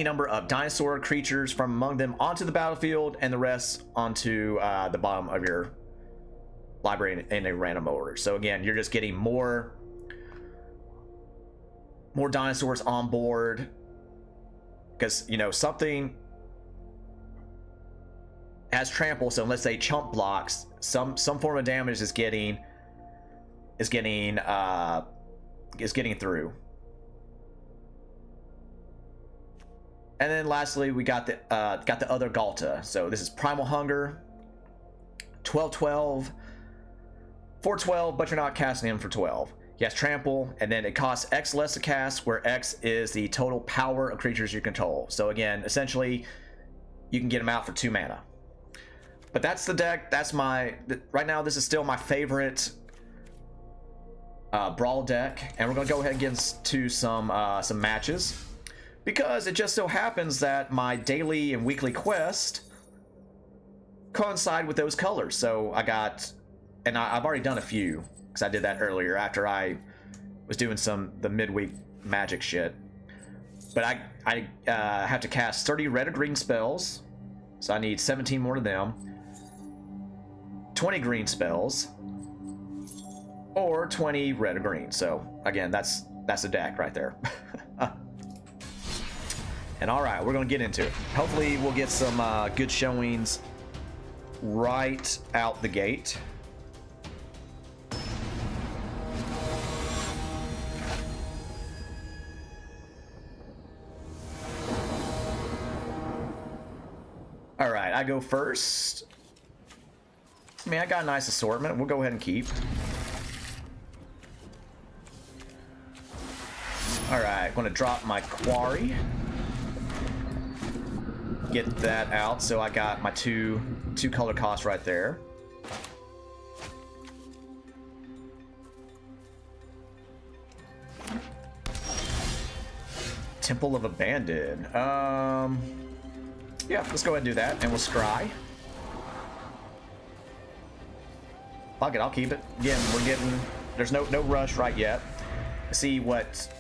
number of dinosaur creatures from among them onto the battlefield, and the rest onto the bottom of your library in a random order. So again, you're just getting more dinosaurs on board, because something has trample. So unless they chump blocks, some form of damage is getting through. And then lastly, we got the other Galta. So this is Primal Hunger, 12/12, 4/12, but you're not casting him for 12. He has Trample, and then it costs X less to cast, where X is the total power of creatures you control. So again, essentially, you can get him out for 2 mana. But that's the deck. That's right now, this is still my favorite Brawl deck, and we're gonna go ahead and get into some matches, because it just so happens that my daily and weekly quest coincide with those colors. So I've already done a few, because I did that earlier after I was doing the midweek magic shit. But I have to cast 30 red or green spells, so I need 17 more of them. 20 green spells, or 20 red or green. So again, that's the deck right there. And all right, we're gonna get into it. Hopefully we'll get some good showings right out the gate. All right, I go first. I mean, I got a nice assortment. We'll go ahead and keep. All right, I'm gonna drop my quarry. Get that out, so I got my two color costs right there. Temple of Abandon. Yeah, let's go ahead and do that, and we'll scry. Fuck it, I'll keep it. Again, we're getting... There's no rush right yet. See what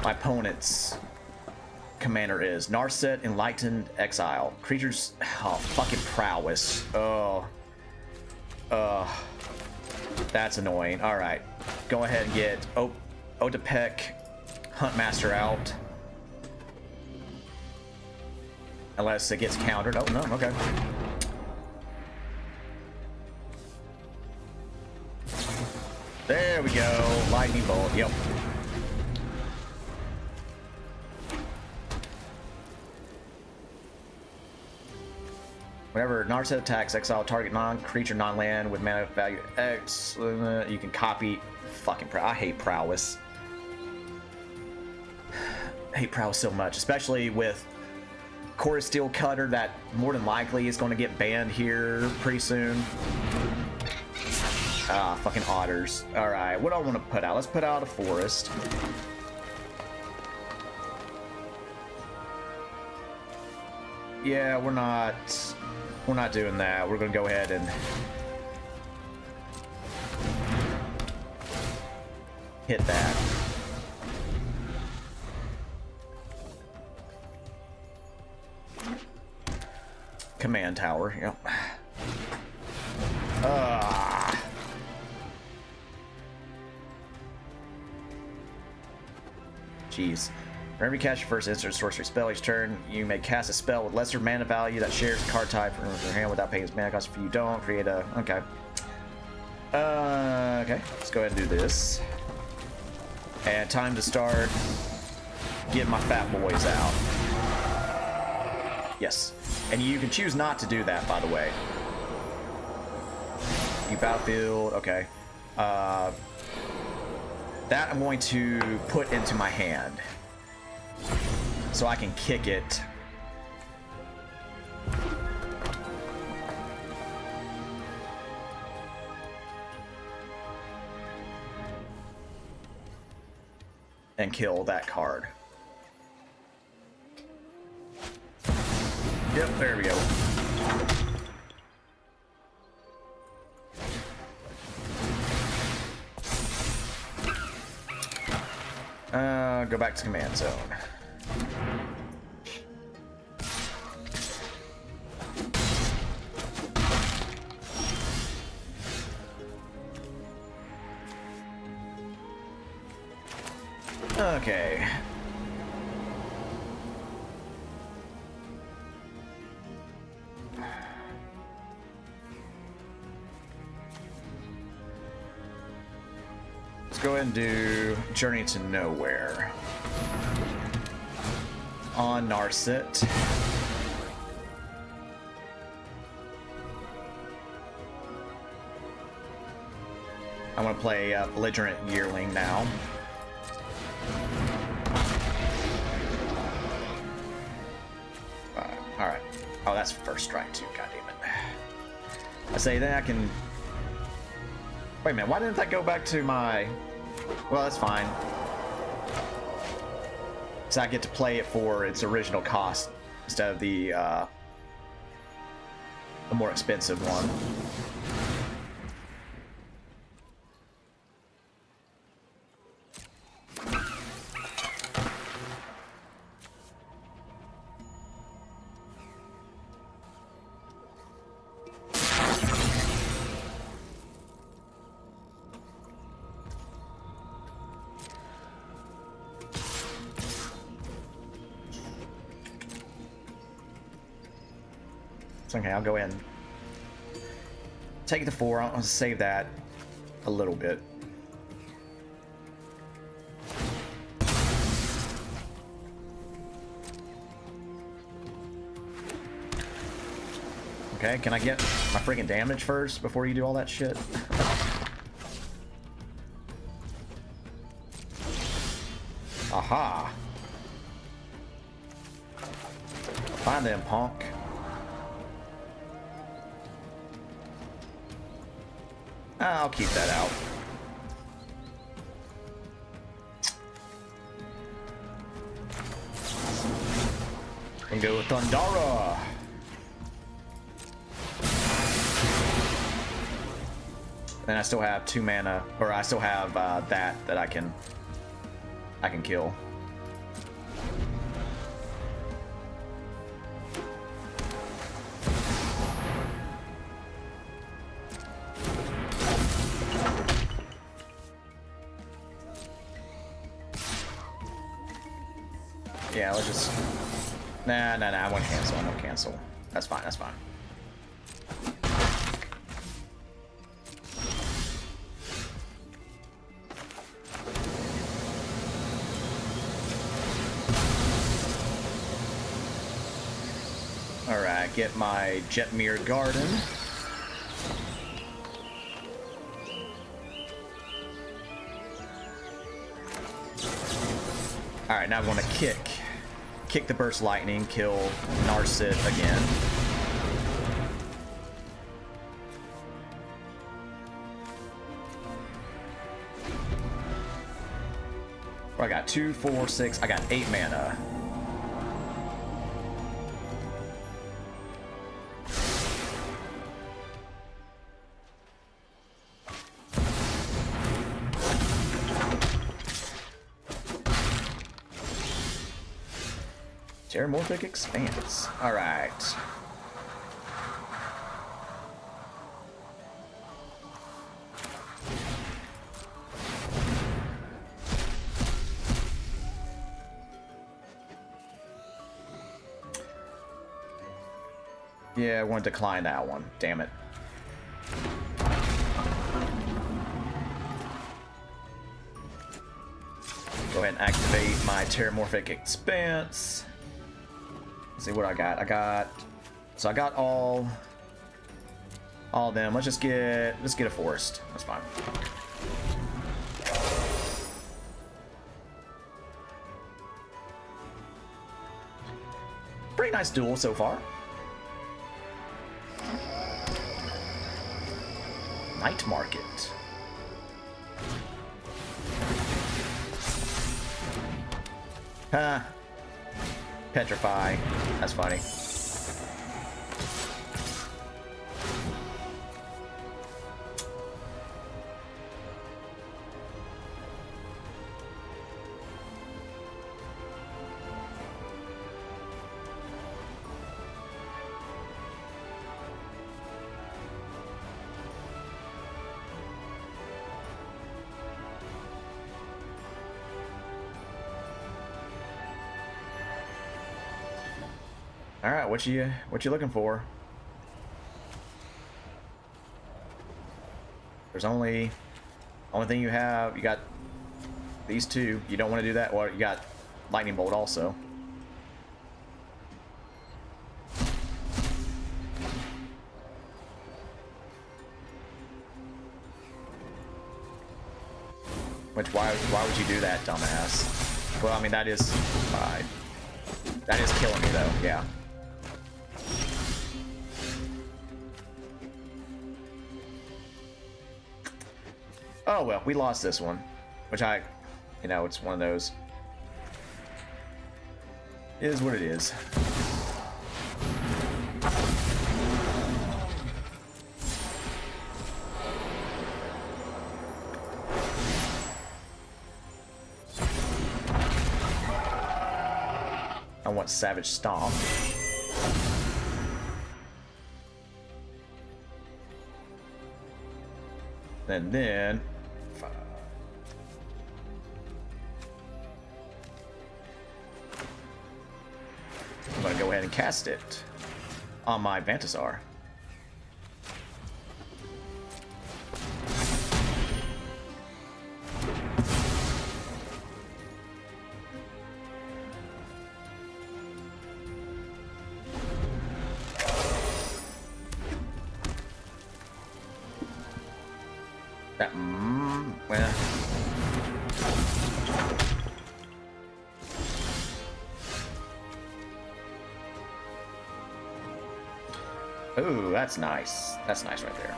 my opponent's commander is. Narset, Enlightened Exile. Creatures... Oh, fucking prowess. Oh. That's annoying. Alright. Go ahead and get Otepec, Huntmaster out. Unless it gets countered. Oh, no, okay. There we go. Lightning bolt. Yep. Whenever Narset attacks, exile target non-creature, non-land with mana value X. You can copy. Fucking I hate prowess. I hate prowess so much, especially with Core Steel Cutter that more than likely is going to get banned here pretty soon. Ah, fucking otters. Alright, what do I want to put out? Let's put out a forest. Yeah, we're not doing that. We're going to go ahead and hit that. Command tower, yep. Jeez. Whenever you cast your first instant sorcery spell each turn, you may cast a spell with lesser mana value that shares a card type from your hand without paying its mana cost. If you don't, create a... Okay. Okay. Let's go ahead and do this. And time to start getting my fat boys out. Yes. And you can choose not to do that, by the way. You battlefield, okay. That I'm going to put into my hand. So I can kick it. And kill that card. Yep, there we go. Go back to command zone. Okay. Let's go ahead and do Journey to Nowhere on Narset. I'm gonna play Belligerent Yearling now. All right. Oh, that's first strike too. God damn it. I say then I can. Wait a minute. Why didn't that go back to my? Well, that's fine. So I get to play it for its original cost instead of the more expensive one. It's okay, I'll go ahead and take the 4. I'm gonna save that a little bit. Okay, can I get my freaking damage first before you do all that shit? Aha! Find them, punk. I'll keep that out. And go with Thundara. Then I still have 2 mana, or I still have that I can kill. Yeah, let's just... Nah, I won't cancel, I won't cancel. That's fine, that's fine. Alright, get my Jetmir Garden. Alright, now I'm going to kick the Burst Lightning, kill Narset again. I got 2, 4, 6, I got 8 mana. Terramorphic Expanse. All right. Yeah, I want to decline that one. Damn it. Go ahead and activate my Terramorphic Expanse. Let's see what I got. I got all of them. Let's get a forest. That's fine. Pretty nice duel so far. Night Market. Huh. Petrify. That's funny. All right, what you looking for? There's only thing you have. You got these 2. You don't want to do that. Well, you got Lightning Bolt also. Which why would you do that, dumbass? Well, I mean that is killing me though. Yeah. Oh well, we lost this one, which it's one of those. It is what it is. I want Savage Stomp. And then I'm gonna go ahead and cast it. on my Pantlaza. That, well. Ooh, that's nice. That's nice right there.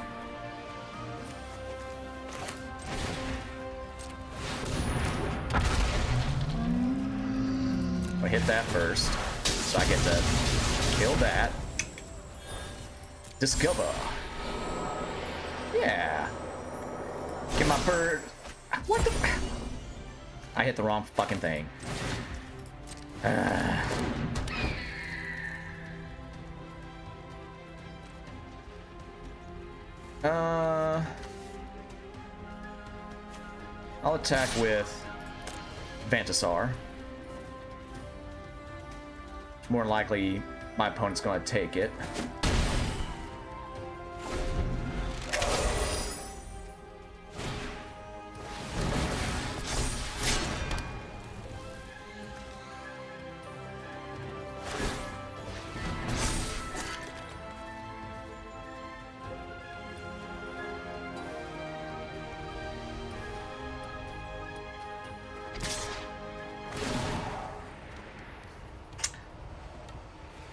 I hit that first, so I get to kill that. Discover. Yeah. Get my bird. What the? I hit the wrong fucking thing. I'll attack with Pantlaza. More than likely, my opponent's going to take it.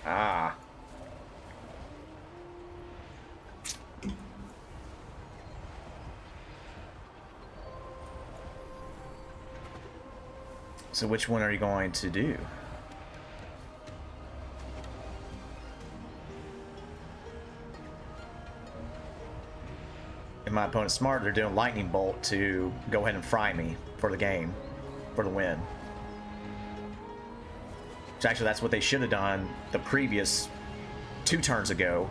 Ah. So which one are you going to do? If my opponent's smart, they're doing lightning bolt to go ahead and fry me for the game, for the win. So actually, that's what they should have done the previous 2 turns ago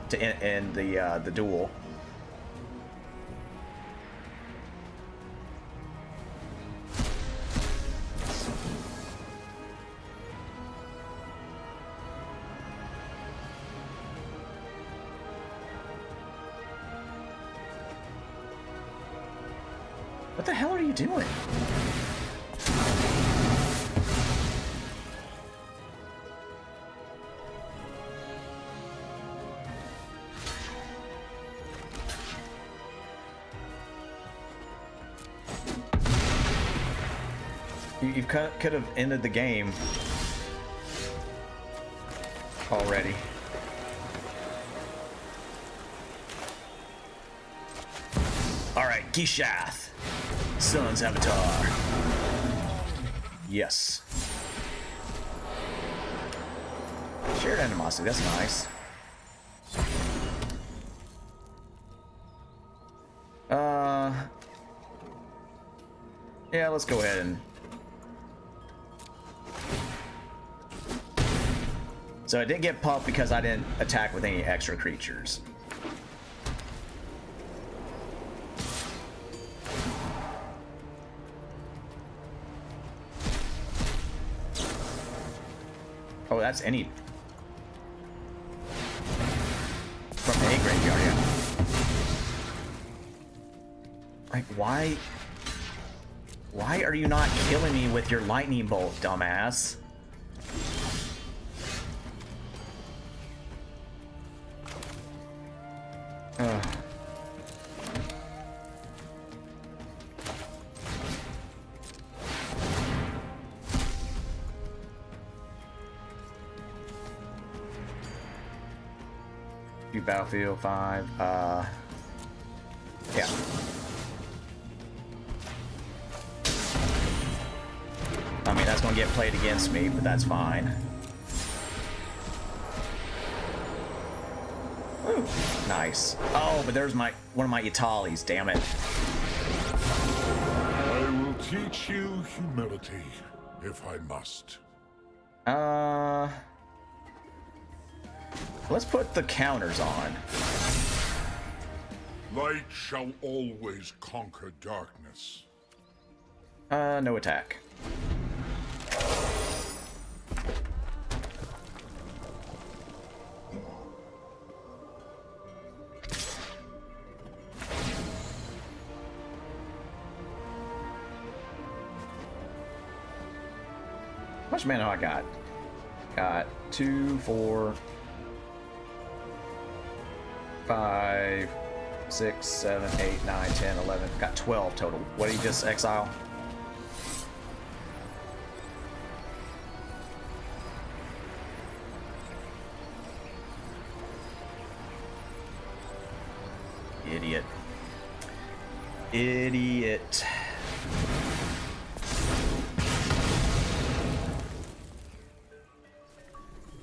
to end the duel. What the hell are you doing? You could have ended the game already. Alright, Gishath, Sun's Avatar. Yes. Shared animosity, that's nice. Yeah, let's go ahead and... So I didn't get puffed because I didn't attack with any extra creatures. Oh, that's any... From the A graveyard, yeah. Like, why... Why are you not killing me with your lightning bolt, dumbass? Battlefield 5, yeah. I mean, that's gonna get played against me, but that's fine. Ooh, nice. Oh, but there's one of my Italis, damn it. I will teach you humility, if I must. Let's put the counters on. Light shall always conquer darkness. No attack. much mana do I got? Got 2, 4, 5, 6, 7, 8, 9, 10, 11. Got 12 total. What did he just exile? Idiot. Idiot.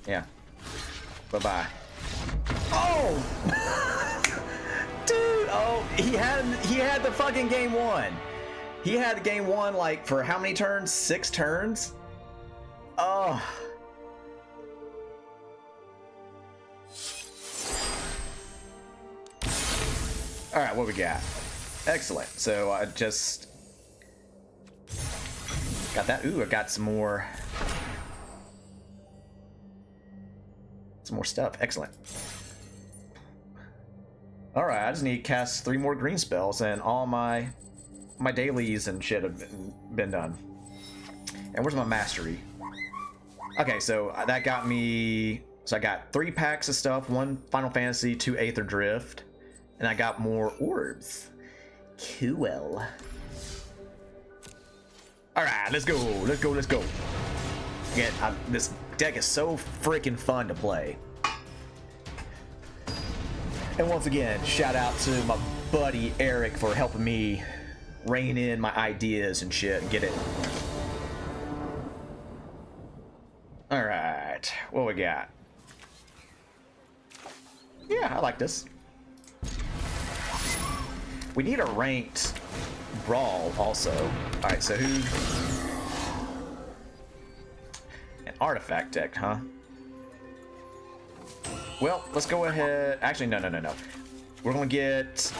Yeah. Bye-bye. Oh! Dude, oh, he had the fucking game one. He had the game one like for how many turns? 6 turns? Oh. All right, what we got? Excellent. So I just got that. Ooh, I got some more stuff. Excellent. All right, I just need to cast 3 more green spells, and all my dailies and shit have been done. And where's my mastery? Okay, so that got me. So I got 3 packs of stuff, 1 Final Fantasy, 2 Aether Drift. And I got more orbs. Cool. Alright, let's go. Let's go, let's go. Again, this deck is so freaking fun to play. And once again, shout out to my buddy Eric for helping me rein in my ideas and shit and get it. Alright, what we got? Yeah, I like this. We need a ranked brawl also. Alright, so who? An artifact deck, huh? Well, let's go ahead. Actually, no. We're gonna get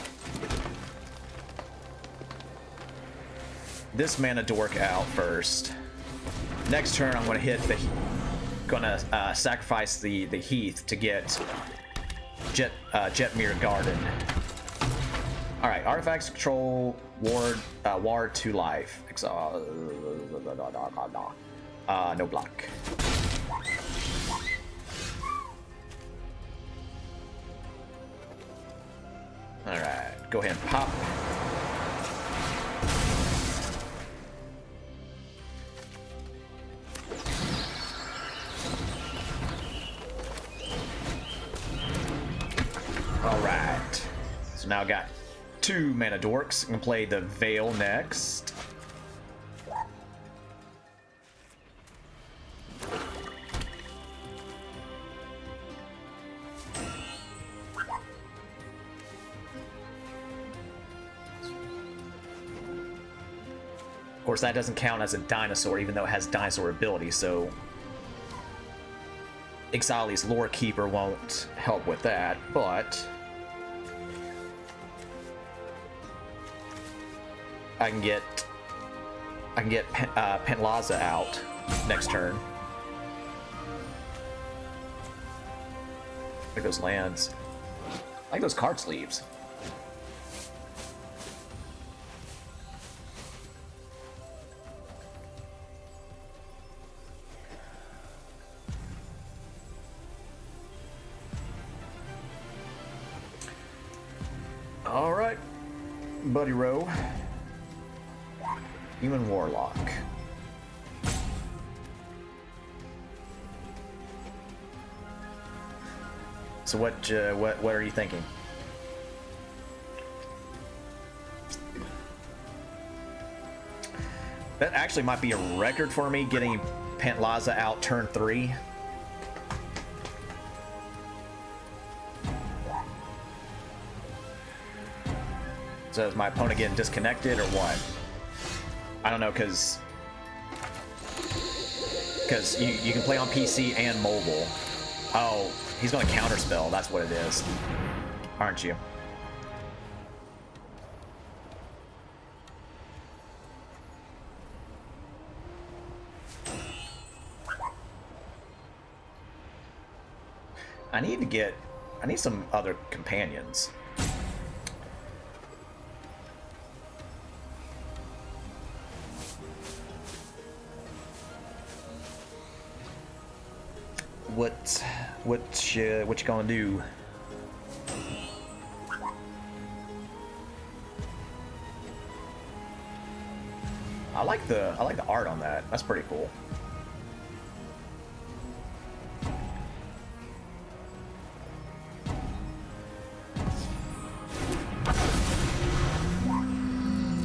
this mana dork out first. Next turn, I'm gonna sacrifice the Heath to get Jetmir Garden. All right, artifacts control ward 2 life. No block. All right, go ahead and pop. All right, so now I got 2 mana dorks. I'm gonna play the Veil next. Of course, that doesn't count as a dinosaur, even though it has dinosaur ability, so Ixali's Lore Keeper won't help with that, but I can get Pantlaza out next turn. There goes lands. I like those card sleeves. All right, Buddy Row. Human Warlock. So what are you thinking? That actually might be a record for me, getting Pantlaza out turn 3. So is my opponent getting disconnected or what? I don't know, because you can play on PC and mobile. Oh, he's going to counterspell. That's what it is, aren't you? I need some other companions. what you gonna do? I like the art on that. That's pretty cool.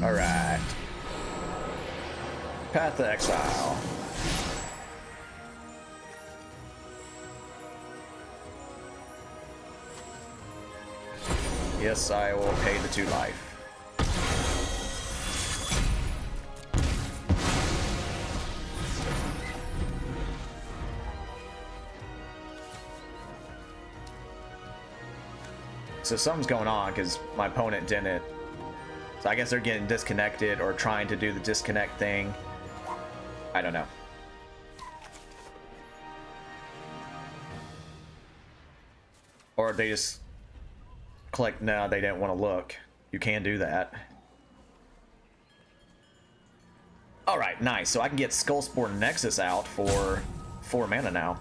All right. Path to Exile. Yes, I will pay the 2 life. So something's going on because my opponent didn't. So I guess they're getting disconnected or trying to do the disconnect thing. I don't know. Or they just click, no, they didn't want to look. You can do that. Alright, nice. So I can get Skullspore Nexus out for 4 mana now.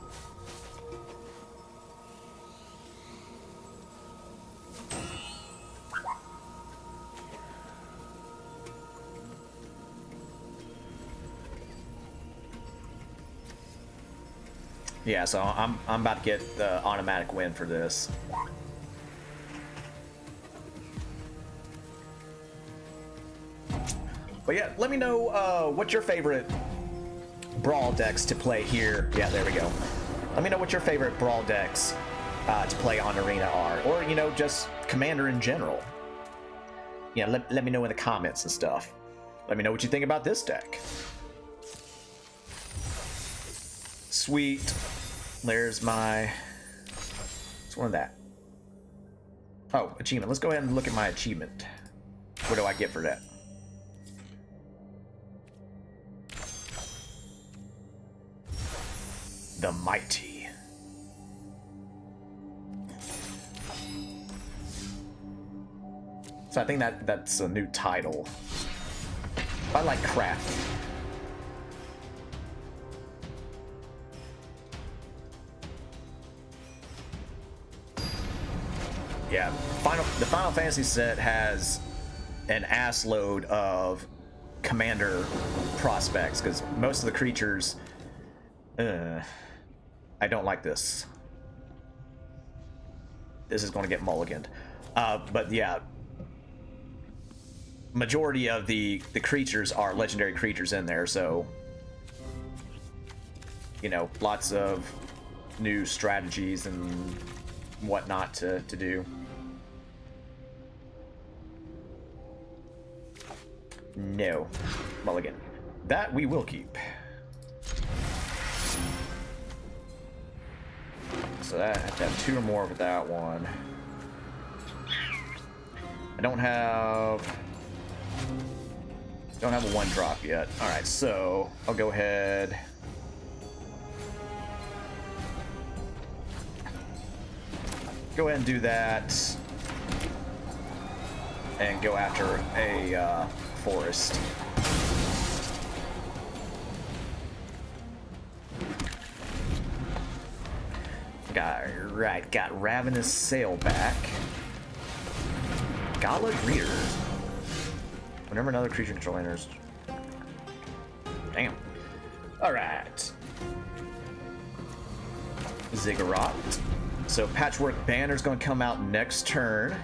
Yeah, so I'm about to get the automatic win for this. But yeah, let me know what's your favorite Brawl decks to play here. Yeah, there we go. Let me know what your favorite Brawl decks to play on Arena are, or you know, just Commander in general. Yeah, let me know in the comments and stuff. Let me know what you think about this deck. Sweet. There's my... What's one of that? Oh, achievement. Let's go ahead and look at my achievement. What do I get for that? The Mighty. So I think that's a new title. I like crafting. Yeah, the Final Fantasy set has an ass load of commander prospects because most of the creatures. I don't like this. This is going to get mulliganed. But yeah, majority of the creatures are legendary creatures in there, so you know, lots of new strategies and whatnot to do. No. Mulligan. That we will keep. So that I have to have 2 or more with that one. I don't have a 1-drop yet. Alright, so I'll go ahead. Go ahead and do that. And go after a forest. Got Ravenous Sailback. Gala Greeter. Whenever another creature control enters. Damn. Alright. Ziggurat. So Patchwork Banner's gonna come out next turn.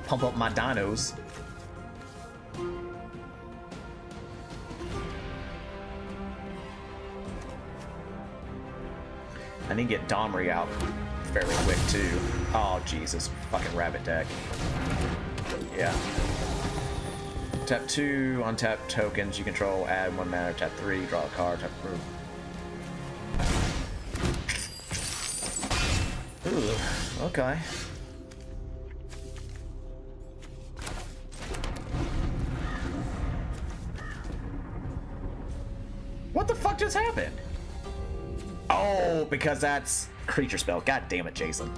Pump up my dinos. I need to get Domri out fairly quick too. Oh Jesus, fucking rabbit deck. Yeah. Tap 2, untap tokens you control, add 1 mana, tap 3, draw a card, tap Ooh, okay. What the fuck just happened? Oh, because that's creature spell. God damn it, Jason.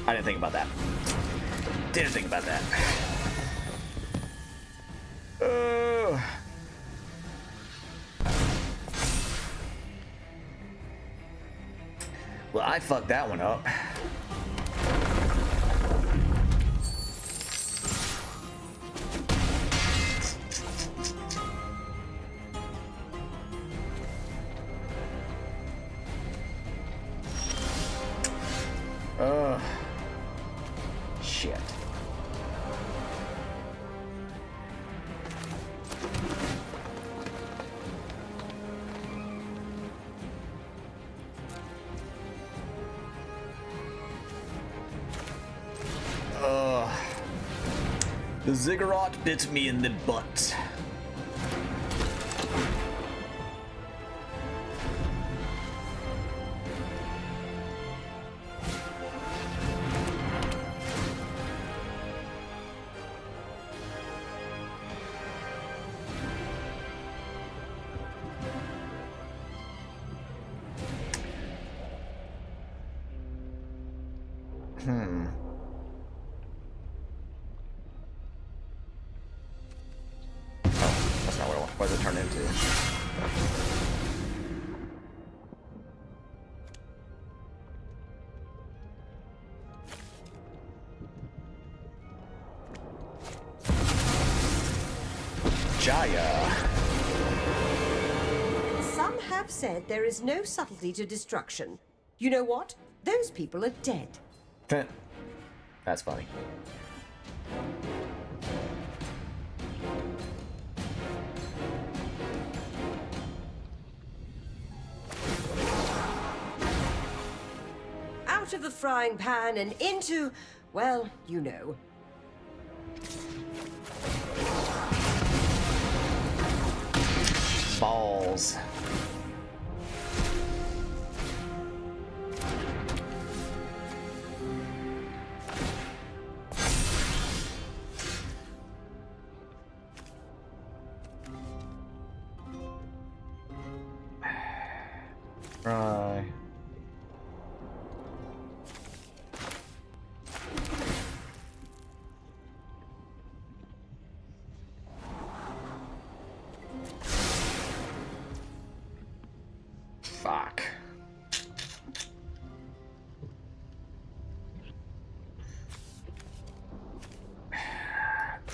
I didn't think about that. Didn't think about that. Well, I fucked that one up. Shit. The ziggurat bit me in the butt. What does it turn into? Jaya. Some have said there is no subtlety to destruction. You know what? Those people are dead. That's funny. Out of the frying pan and into, well, you know. Balls. Right. Fuck.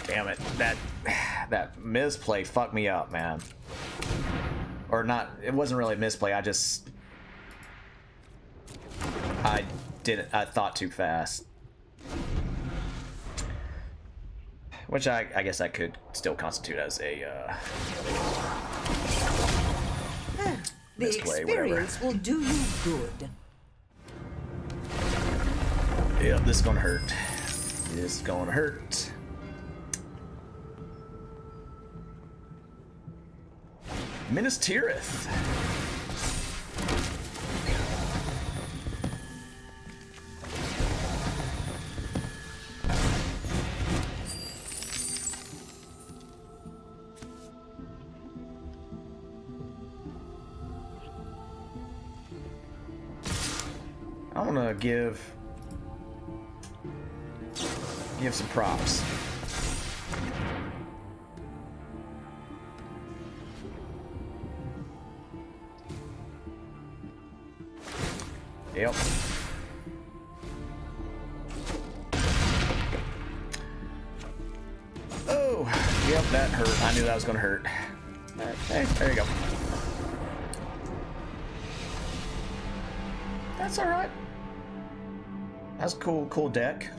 Damn it. That misplay fucked me up, man. Or not, it wasn't really a misplay, I thought too fast. Which I guess I could still constitute as a The misplay, experience will do you good. Yeah, this is gonna hurt. This is gonna hurt. Minas Tirith. I want to give some props. Yep. Oh, yep, that hurt. I knew that was gonna hurt. Hey, there you go. That's all right. That's a cool deck.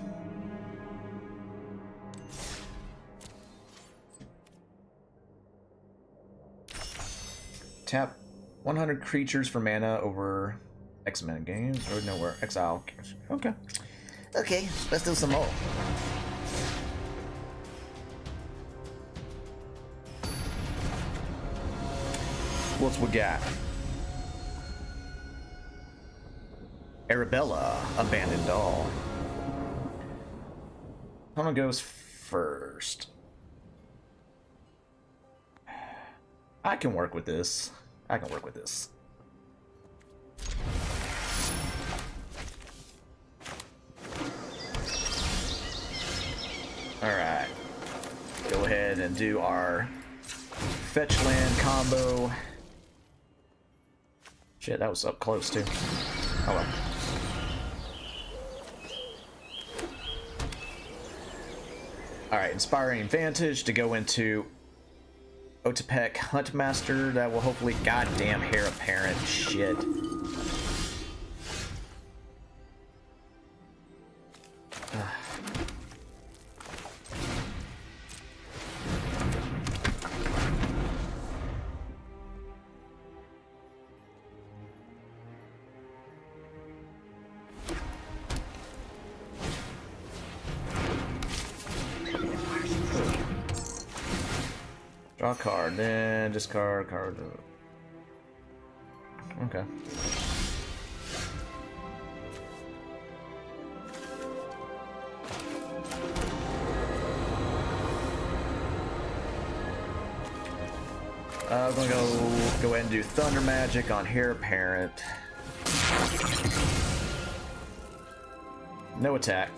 Tap 100 creatures for mana over X amount of games or nowhere. Exile. Okay. Okay, let's do some more. What's we got? Arabella, Abandoned Doll. Someone goes first. I can work with this. I can work with this. Alright. Go ahead and do our fetch land combo. Shit, that was up close too. Oh well. Alright, Inspiring Vantage to go into Otepec Huntmaster. That will hopefully... Goddamn Heir Apparent shit. Draw a card, then discard card. Okay. I'm gonna go ahead and do Thunder Magic on Heir Apparent. No attack.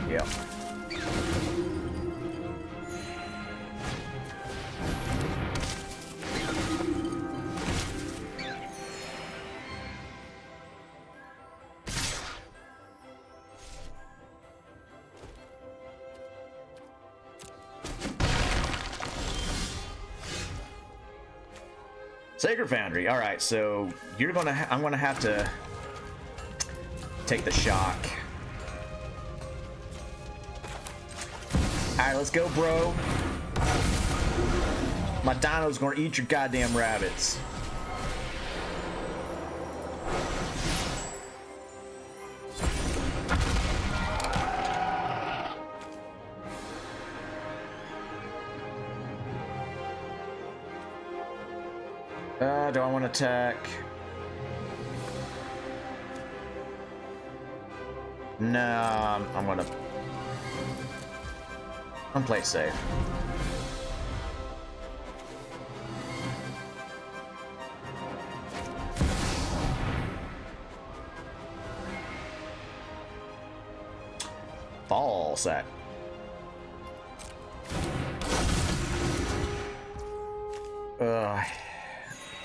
Yep. Sacred Foundry. All right, so you're gonna. I'm gonna have to take the shock. All right, let's go, bro. My dino's gonna eat your goddamn rabbits. Do I want to attack? No, I'm gonna play it safe. Ball sack.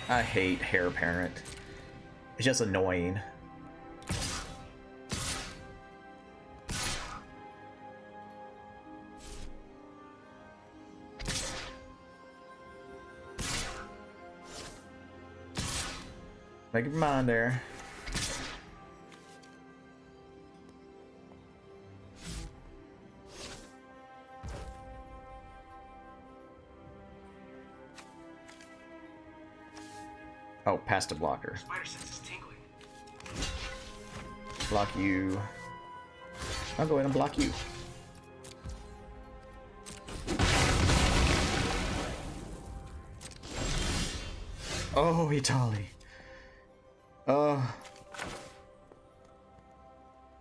I hate Heir Apparent. It's just annoying. Make up your mind there. Oh, past a blocker. Spider sense is tingling. Block you. I'll go ahead and block you. Oh, Itali.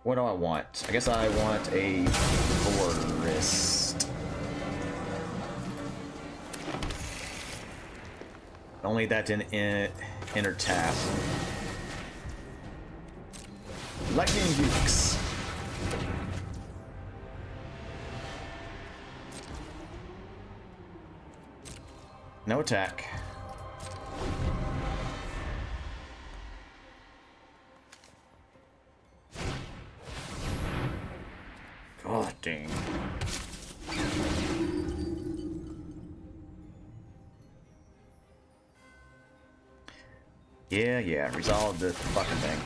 What do I want? I guess I want a forest. Only that didn't enter tap. Lightning Ukes. No attack. God dang. Yeah, resolve this fucking thing.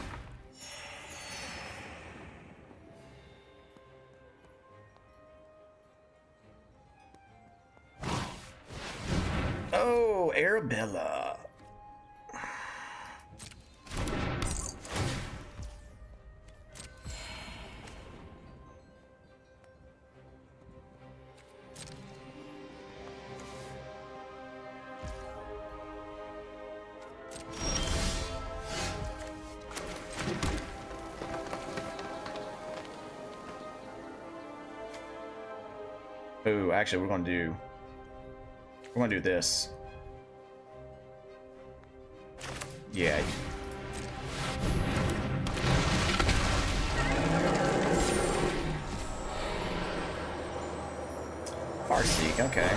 Oh, Arabella. Ooh, actually, we're gonna do this. Yeah. Farseek, okay.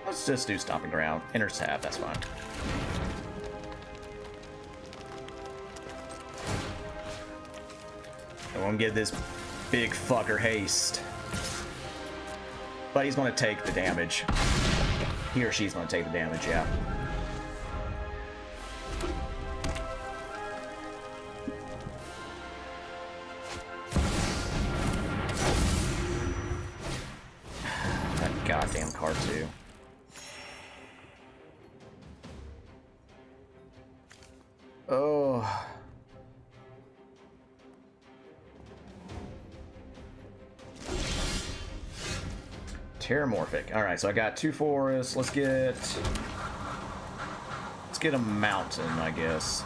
Let's just do Stomping Ground. Enter tab, that's fine. I won't give this big fucker haste. But he's gonna take the damage. He or she's gonna take the damage, yeah. That goddamn card too. Oh. Terramorphic. All right, so I got 2 forests. Let's get a mountain, I guess.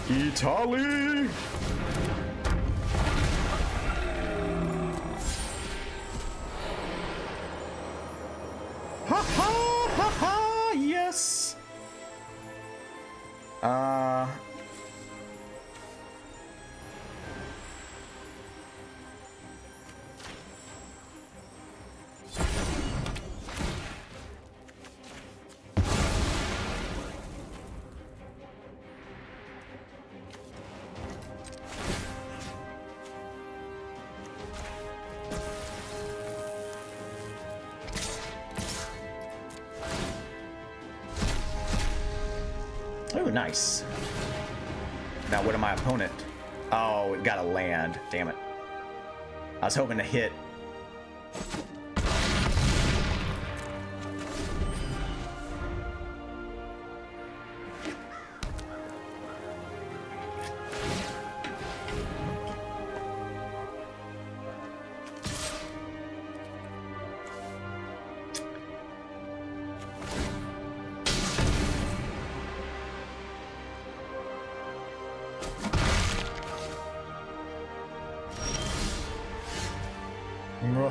Italy! Ha ha ha ha! Yes! Oh, nice. Now, what am my opponent? Oh, it got a land. Damn it. I was hoping to hit.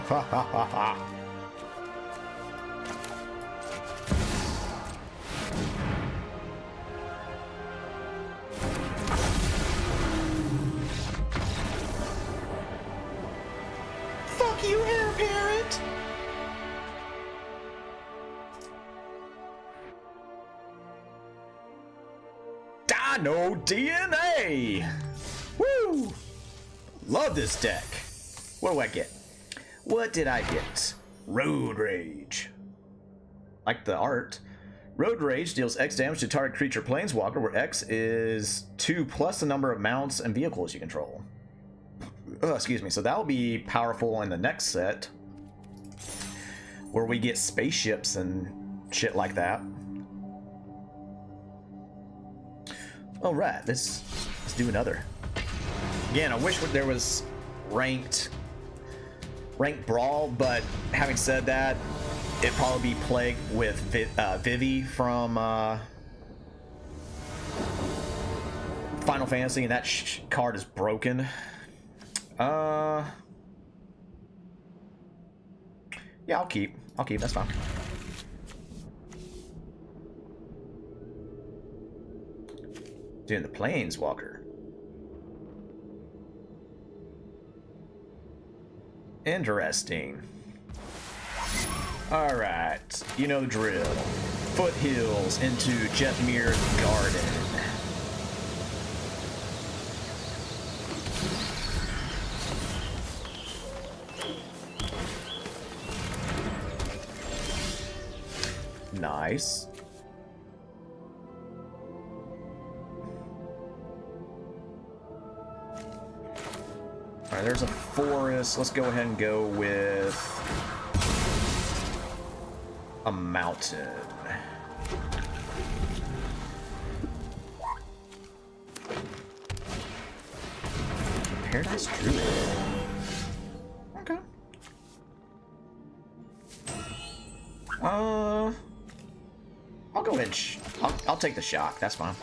Ha ha ha ha. Fuck you, Air Parrot! Dino DNA! Woo! Love this deck. What do I get? What did I get? Road Rage. Like the art. Road Rage deals X damage to target creature planeswalker, where X is 2 plus the number of mounts and vehicles you control. Excuse me. So that'll be powerful in the next set, where we get spaceships and shit like that. All right, let's do another. Again, I wish there was ranked Brawl, but having said that, it'd probably be plagued with Vivi from Final Fantasy, and that card is broken. Yeah, I'll keep, that's fine. Doing the Planeswalker. Interesting. Alright, you know the drill. Foothills into Jetmir's Garden. Nice. Alright, there's a forest. Let's go ahead and go with a mountain. Paradise Druid. Okay. I'll take the shock. That's fine.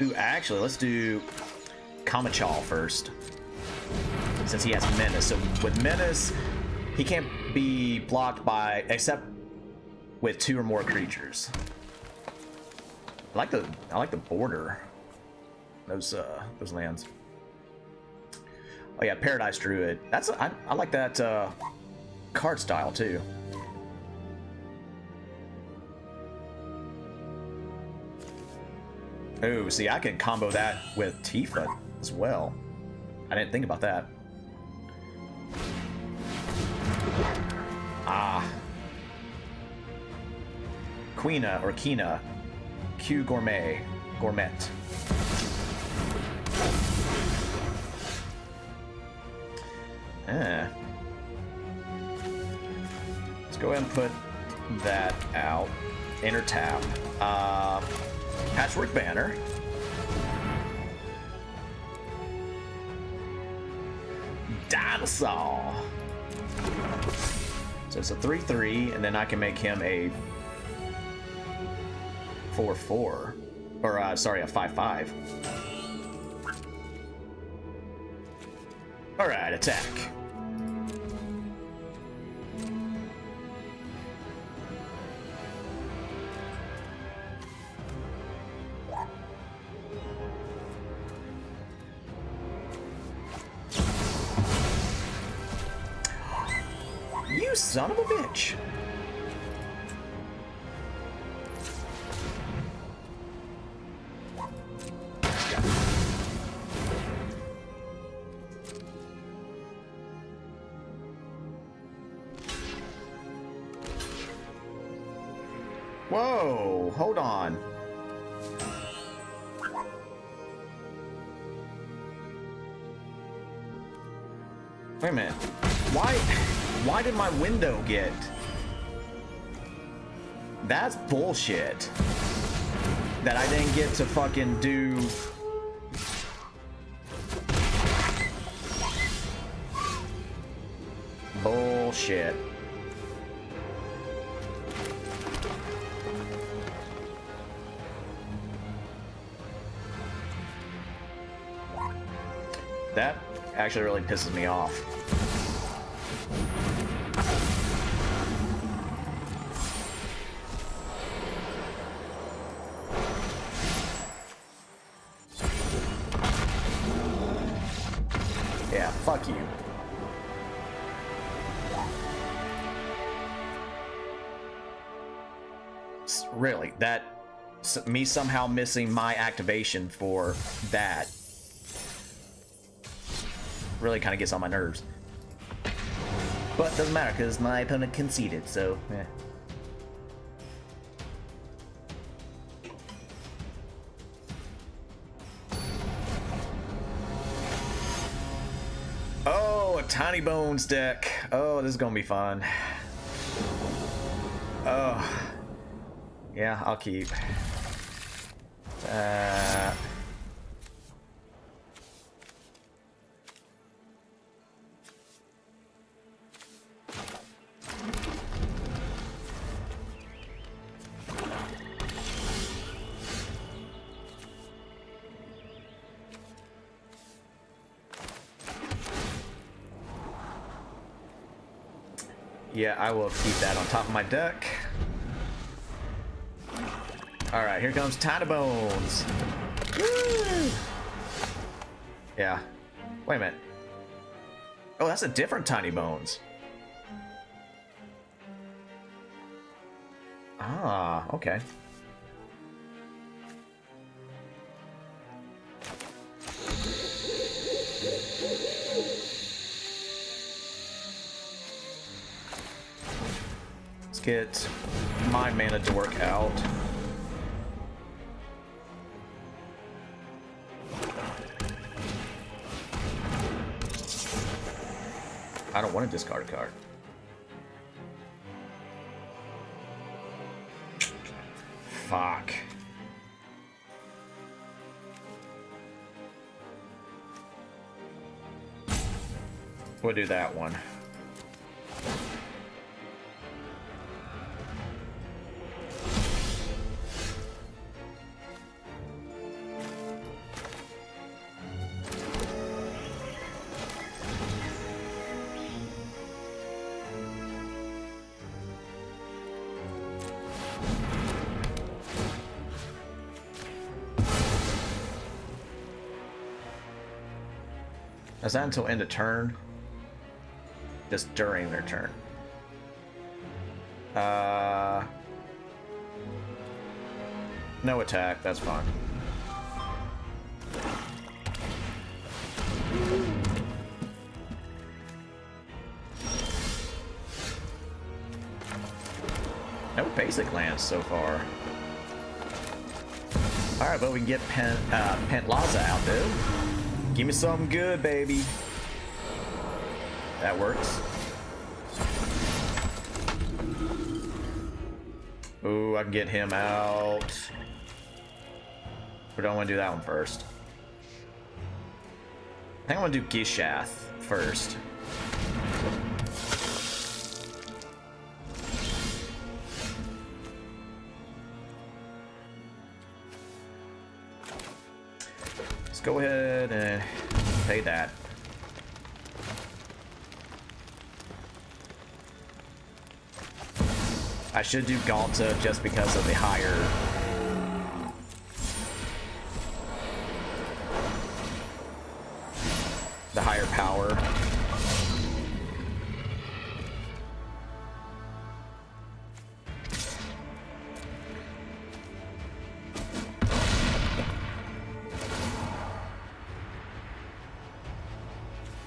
Ooh, actually, let's do Kamachal first, since he has Menace. So with Menace, he can't be blocked by except with 2 or more creatures. I like the border. Those lands. Oh yeah, Paradise Druid. I like that card style too. Oh, see, I can combo that with Tifa as well. I didn't think about that. Ah. Quina or Kina. Q Gourmet. Gourmet. Let's go ahead and put that out. Enter tap. Patchwork Banner. Dinosaur. So it's a 3/3, and then I can make him a 4/4. Or, sorry, a 5/5. Alright, attack. You son of a bitch. Whoa, hold on. Wait a minute. Why did my window get? That's bullshit. That I didn't get to fucking do. Bullshit. That actually really pisses me off. Yeah, fuck you. Really, me somehow missing my activation for that really kind of gets on my nerves. But doesn't matter because my opponent conceded, so eh. Oh, a Tiny Bones deck. Oh, this is gonna be fun. Oh. Yeah, I'll keep. Yeah, I will keep that on top of my deck. Alright, here comes Tiny Bones. Woo! Yeah. Wait a minute. Oh, that's a different Tiny Bones. Ah, okay. Let's get my mana dork out. I don't want to discard a card. Fuck. We'll do that one. Is that until end of turn? Just during their turn. No attack, that's fine. No basic lands so far. Alright, but we can get Pantlaza out there. Give me something good, baby. That works. Ooh, I can get him out. Or do I want to do that one first? I think I want to do Gishath first. Let's go ahead and pay that. I should do Galta just because of the higher power.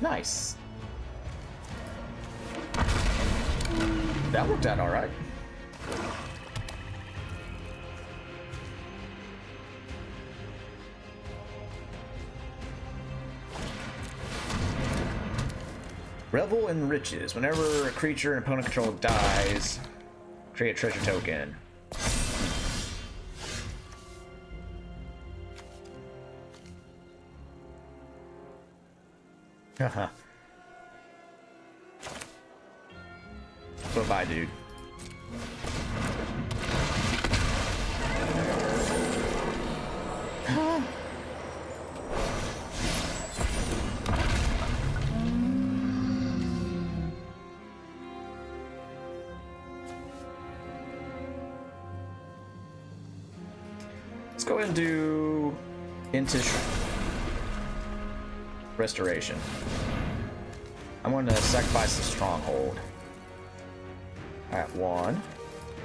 Nice. That worked out all right. Revel in riches. Whenever a creature in opponent control dies, create a treasure token. Haha. Bye, dude. Let's go ahead and do Intish Restoration. I'm going to sacrifice the Stronghold. Alright, 1,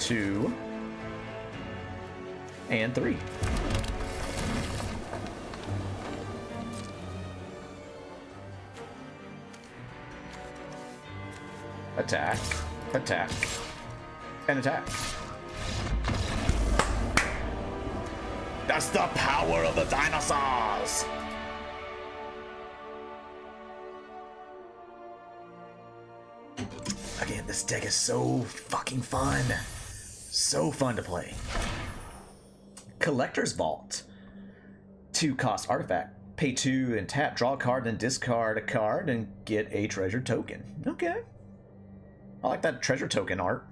2, and 3. Attack, attack, and attack. That's the power of the dinosaurs! Again, this deck is so fucking fun. So fun to play. Collector's Vault. 2 cost artifact. Pay 2 and tap, draw a card, then discard a card and get a treasure token. Okay. I like that treasure token art.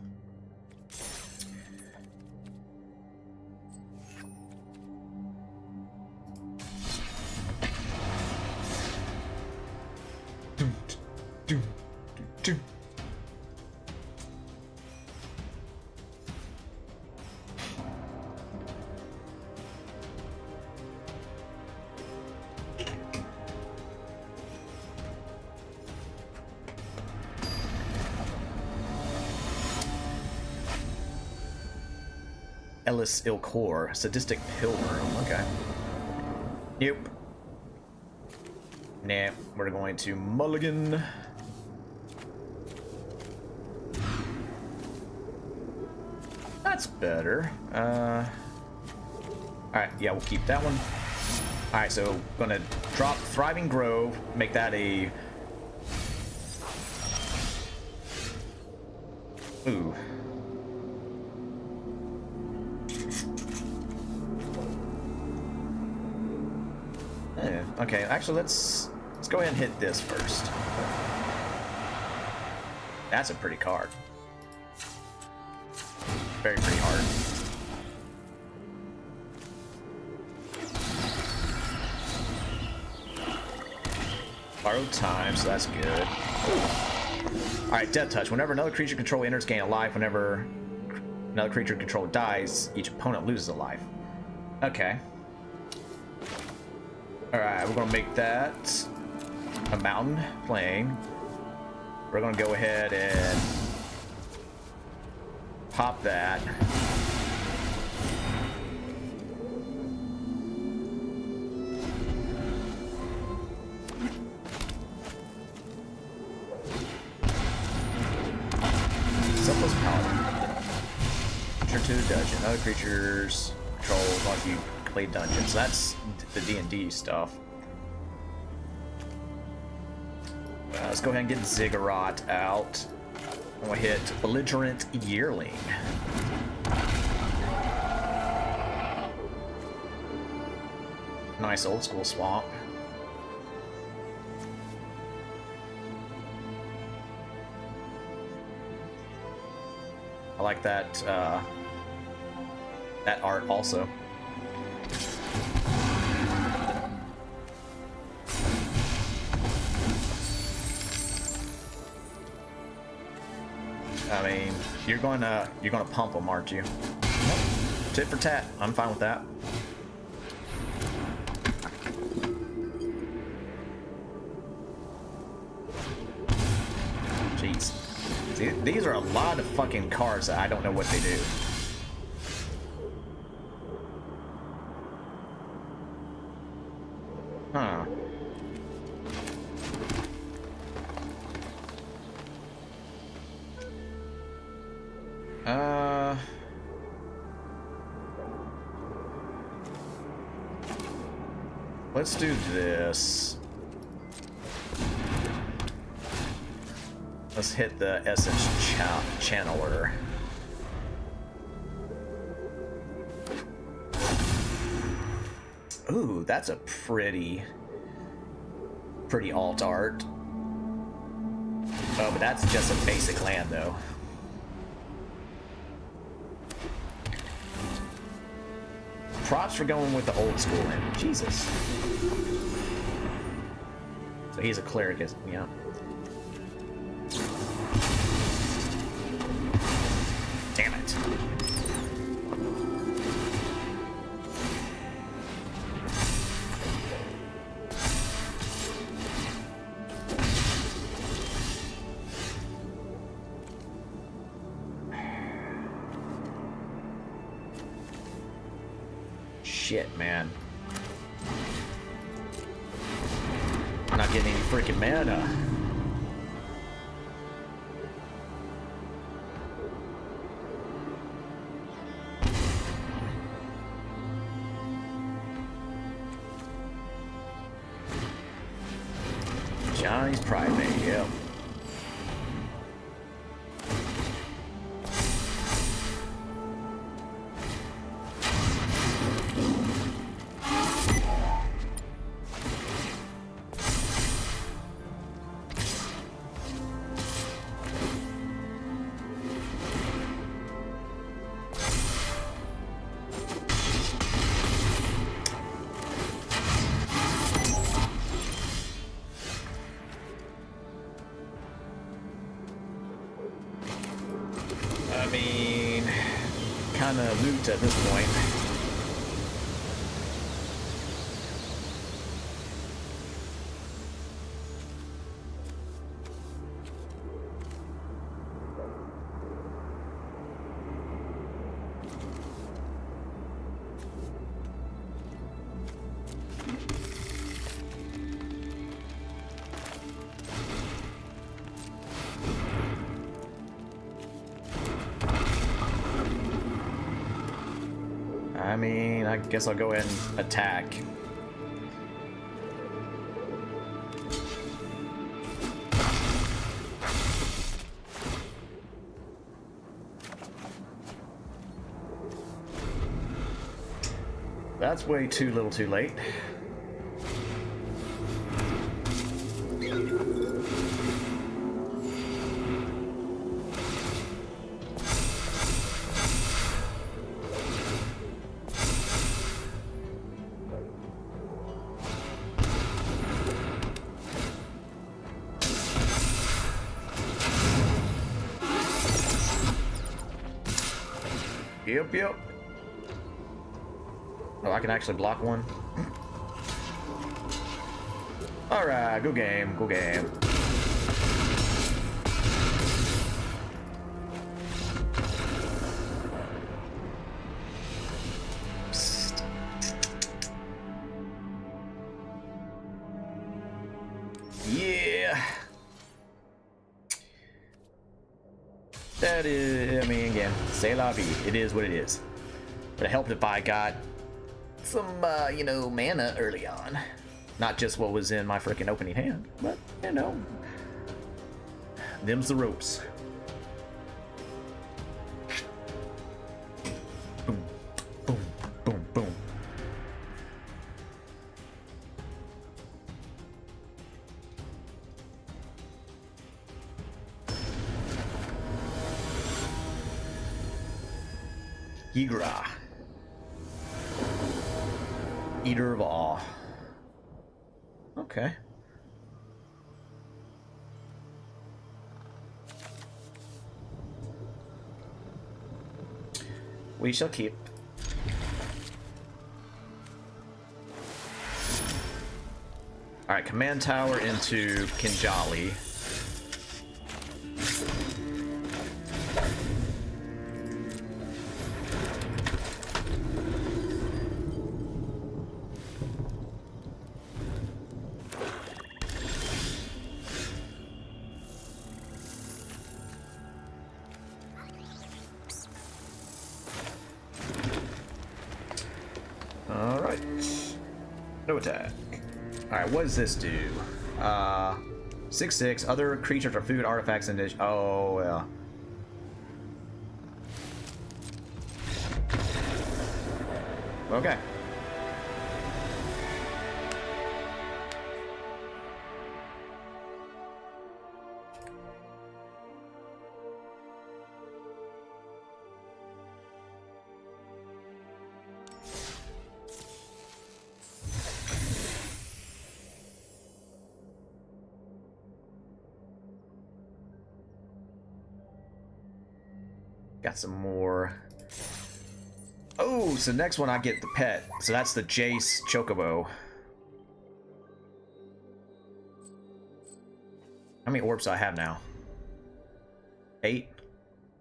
Ellis Ilcor, Sadistic Pilgrim. Okay. Nope. Nah, we're going to mulligan. That's better. Alright, yeah, we'll keep that one. Alright, so gonna drop Thriving Grove, make that a... Ooh. Okay, actually, let's go ahead and hit this first. That's a pretty card. Very pretty hard. Borrowed time, so that's good. Alright, Death Touch. Whenever another creature control enters, gain a life. Whenever another creature control dies, each opponent loses a life. Okay. Alright, we're gonna make that a mountain playing. We're gonna go ahead and pop that. Simplest paladin. Enter to the dungeon. Other creatures control once you complete dungeons. So that's the D&D stuff. Let's go ahead and get Ziggurat out. I'm gonna hit Belligerent Yearling. Nice old school swamp. I like that that art also. I mean, you're gonna pump them, aren't you? Nope. Tit for tat. I'm fine with that. Jeez. See, these are a lot of fucking cards that I don't know what they do. Huh. Let's do this. Let's hit the Essence Channeler. Ooh, that's a pretty alt art. Oh, but that's just a basic land, though. Props for going with the old school land. Jesus. So he's a cleric, isn't he? Yeah. Damn it. Shit, man. I'm not getting any freaking mana. Johnny's Primate, yep. I mean, kind of moot at this point. I mean, I guess I'll go ahead and attack. That's way too little too late. Yep. Oh, I can actually block one. Alright, go game, go game. Psst. Yeah. That is, I mean, again, c'est la vie. It is what it is. But it helped if I got some, you know, mana early on. Not just what was in my freaking opening hand, but, you know, them's the ropes. Boom, boom, boom, boom. Yigra. Eater of all. Okay. We shall keep. Alright, command tower into Kinjali. Alright. No attack. Alright, what does this do? 6/6. Other creatures or food, artifacts, and dish. Oh, yeah. Okay. Got some more. Oh, so next one I get the pet. So that's the Jace Chocobo. How many orbs do I have now? 8?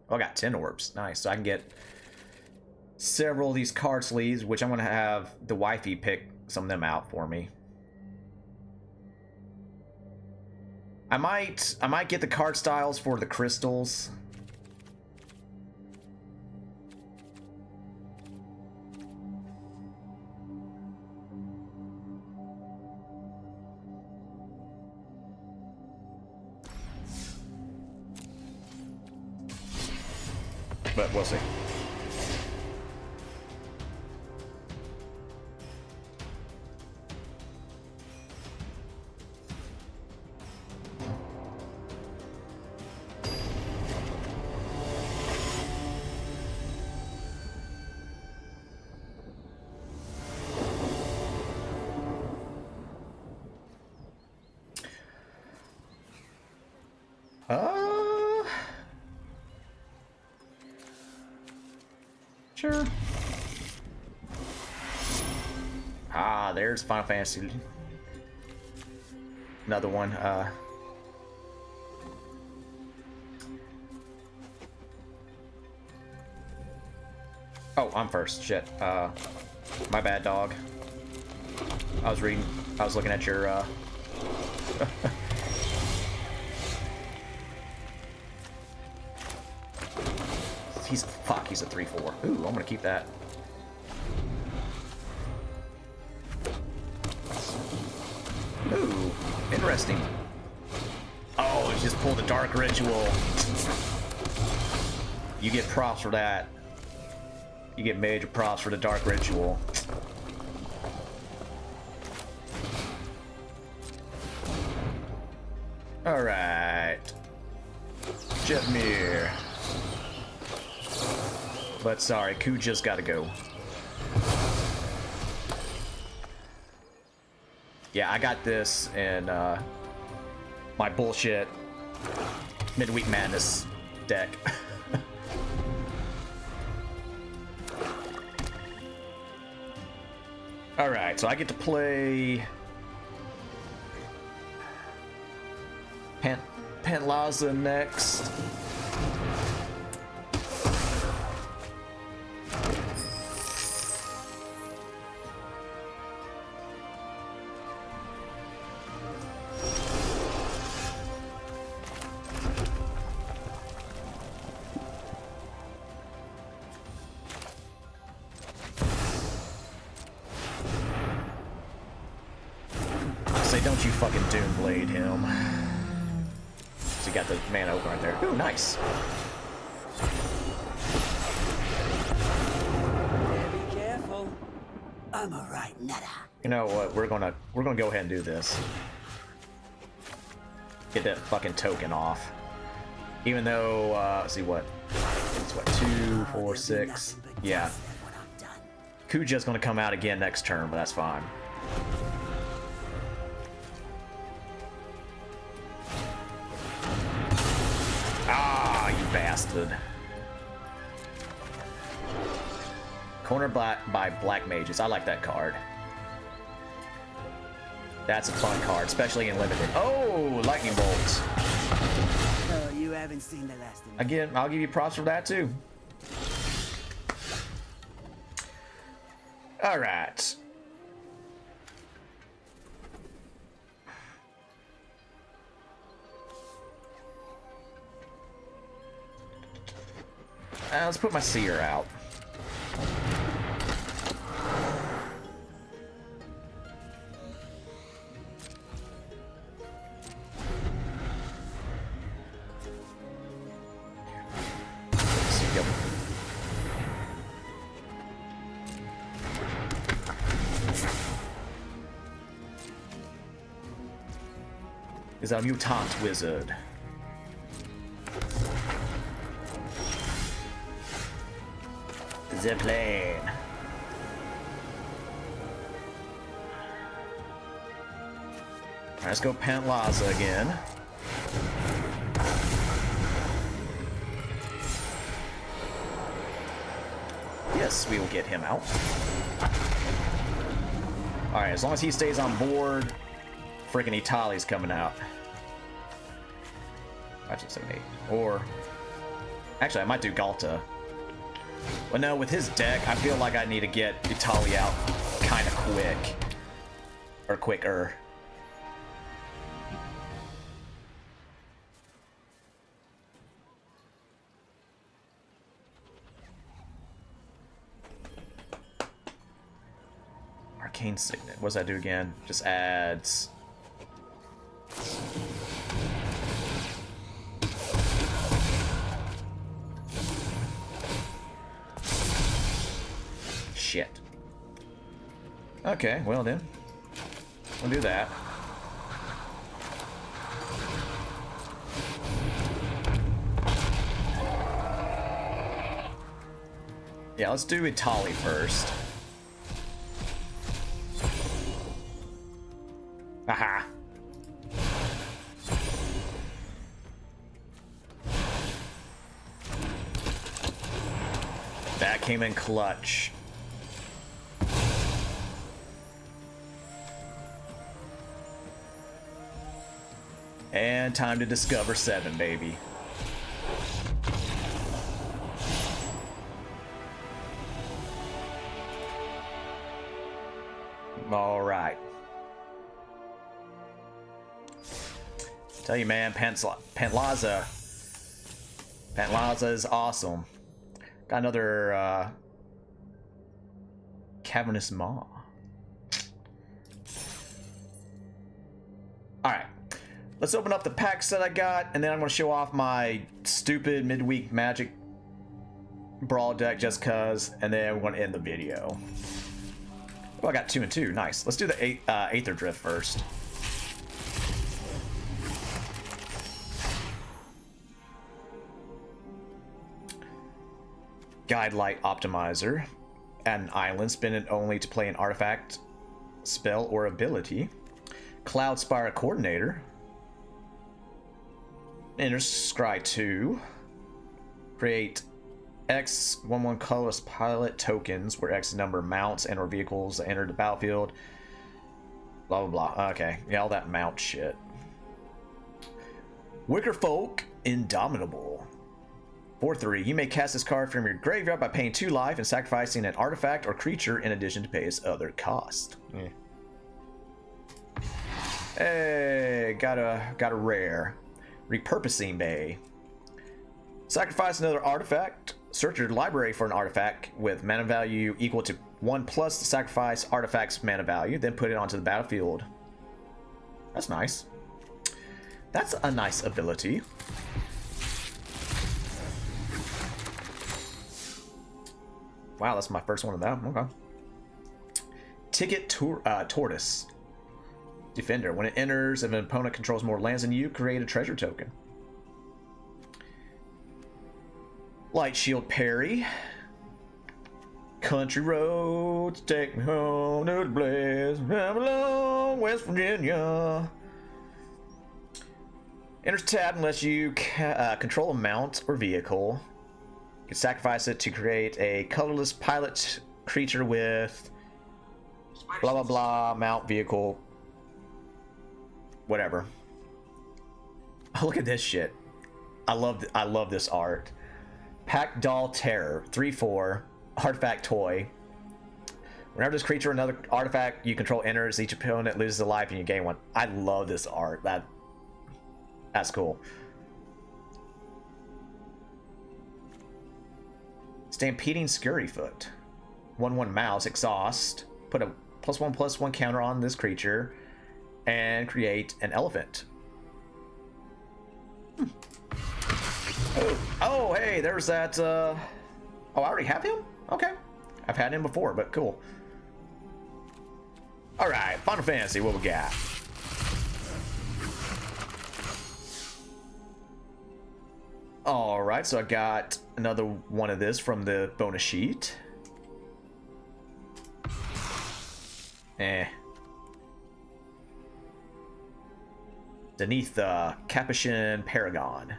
Oh, I got 10 orbs. Nice. So I can get several of these card sleeves, which I'm going to have the wifey pick some of them out for me. I might get the card styles for the crystals. But we'll see. Sure. Ah, there's Final Fantasy. Another one. Oh, I'm first. Shit. My bad, dog. I was looking at your, He's a 3/4. Ooh, I'm gonna keep that. Ooh, interesting. Oh, it just pulled a dark ritual. You get props for that. You get major props for the dark ritual. All right, Jetmir. But sorry, Kuja's gotta go. Yeah, I got this in my bullshit Midweek Madness deck. Alright, so I get to play Pantlaza next. Say, don't you fucking Doomblade him. So you got the mana open right there. Ooh, nice. Be careful. I'm a right nutter. You know what? We're gonna go ahead and do this. Get that fucking token off. Even though, let's see what. It's what, 2, 4, 6. Yeah. Kuja's gonna come out again next turn, but that's fine. Ah, you bastard. Cornered by Black Mages. I like that card. That's a fun card, especially in limited. Oh, lightning bolts. Oh, you haven't seen the last of me. Again, I'll give you props for that too. All right. Let's put my seer out. Yep. Is a mutant wizard. The plane. Alright, let's go Pantlaza again. Yes, we will get him out. Alright, as long as he stays on board, freaking Itali's coming out. 5, 6, 7, 8. Or, actually, I might do Galta. But no, with his deck, I feel like I need to get Itali out kind of quick. Or quicker. Arcane Signet. What does that do again? Just adds... Shit. Okay, well then. We'll do that. Yeah, let's do Itali first. Aha. That came in clutch. And time to discover 7, baby. All right. Tell you, man, Pantlaza is awesome. Got another Cavernous Maw. All right. Let's open up the packs that I got, and then I'm going to show off my stupid Midweek Magic Brawl deck just cuz, and then we're going to end the video. Oh, I got 2 and 2. Nice. Let's do the Aether Drift first. Guide Light Optimizer. Add an island. Spin it only to play an artifact, spell, or ability. Cloud Spire Coordinator. Enter Scry 2. Create X 1/1 colorless pilot tokens, where X is the number of mounts and or vehicles that enter the battlefield. Blah blah blah. Okay, yeah, all that mount shit. Wicker Folk Indomitable. 4/3. You may cast this card from your graveyard by paying 2 life and sacrificing an artifact or creature in addition to pay its other cost. Hey, got a rare. Repurposing Bay. Sacrifice another artifact. Search your library for an artifact with mana value equal to 1 plus the sacrifice artifact's mana value, then put it onto the battlefield. That's nice. That's a nice ability. Wow, that's my first one of that. Okay. Ticket Tortoise. Defender. When it enters, if an opponent controls more lands than you, create a treasure token. Light Shield Parry. Country roads take me home to the blaze. I'm alone, West Virginia. Enters tapped unless you control a mount or vehicle. You can sacrifice it to create a colorless pilot creature with blah blah blah mount vehicle. Whatever. Oh, look at this shit. I love this art. Pack Doll Terror, 3/4, artifact toy. Whenever this creature or another artifact you control enters, each opponent loses a life and you gain 1. I love this art. That's cool. Stampeding Scurryfoot. 1/1 mouse, exhaust. Put a +1/+1 counter on this creature and create an elephant. Oh, hey, there's that. Oh, I already have him? Okay. I've had him before, but cool. Alright, Final Fantasy, what we got? Alright, so I got another one of this from the bonus sheet. Beneath the Capuchin Paragon.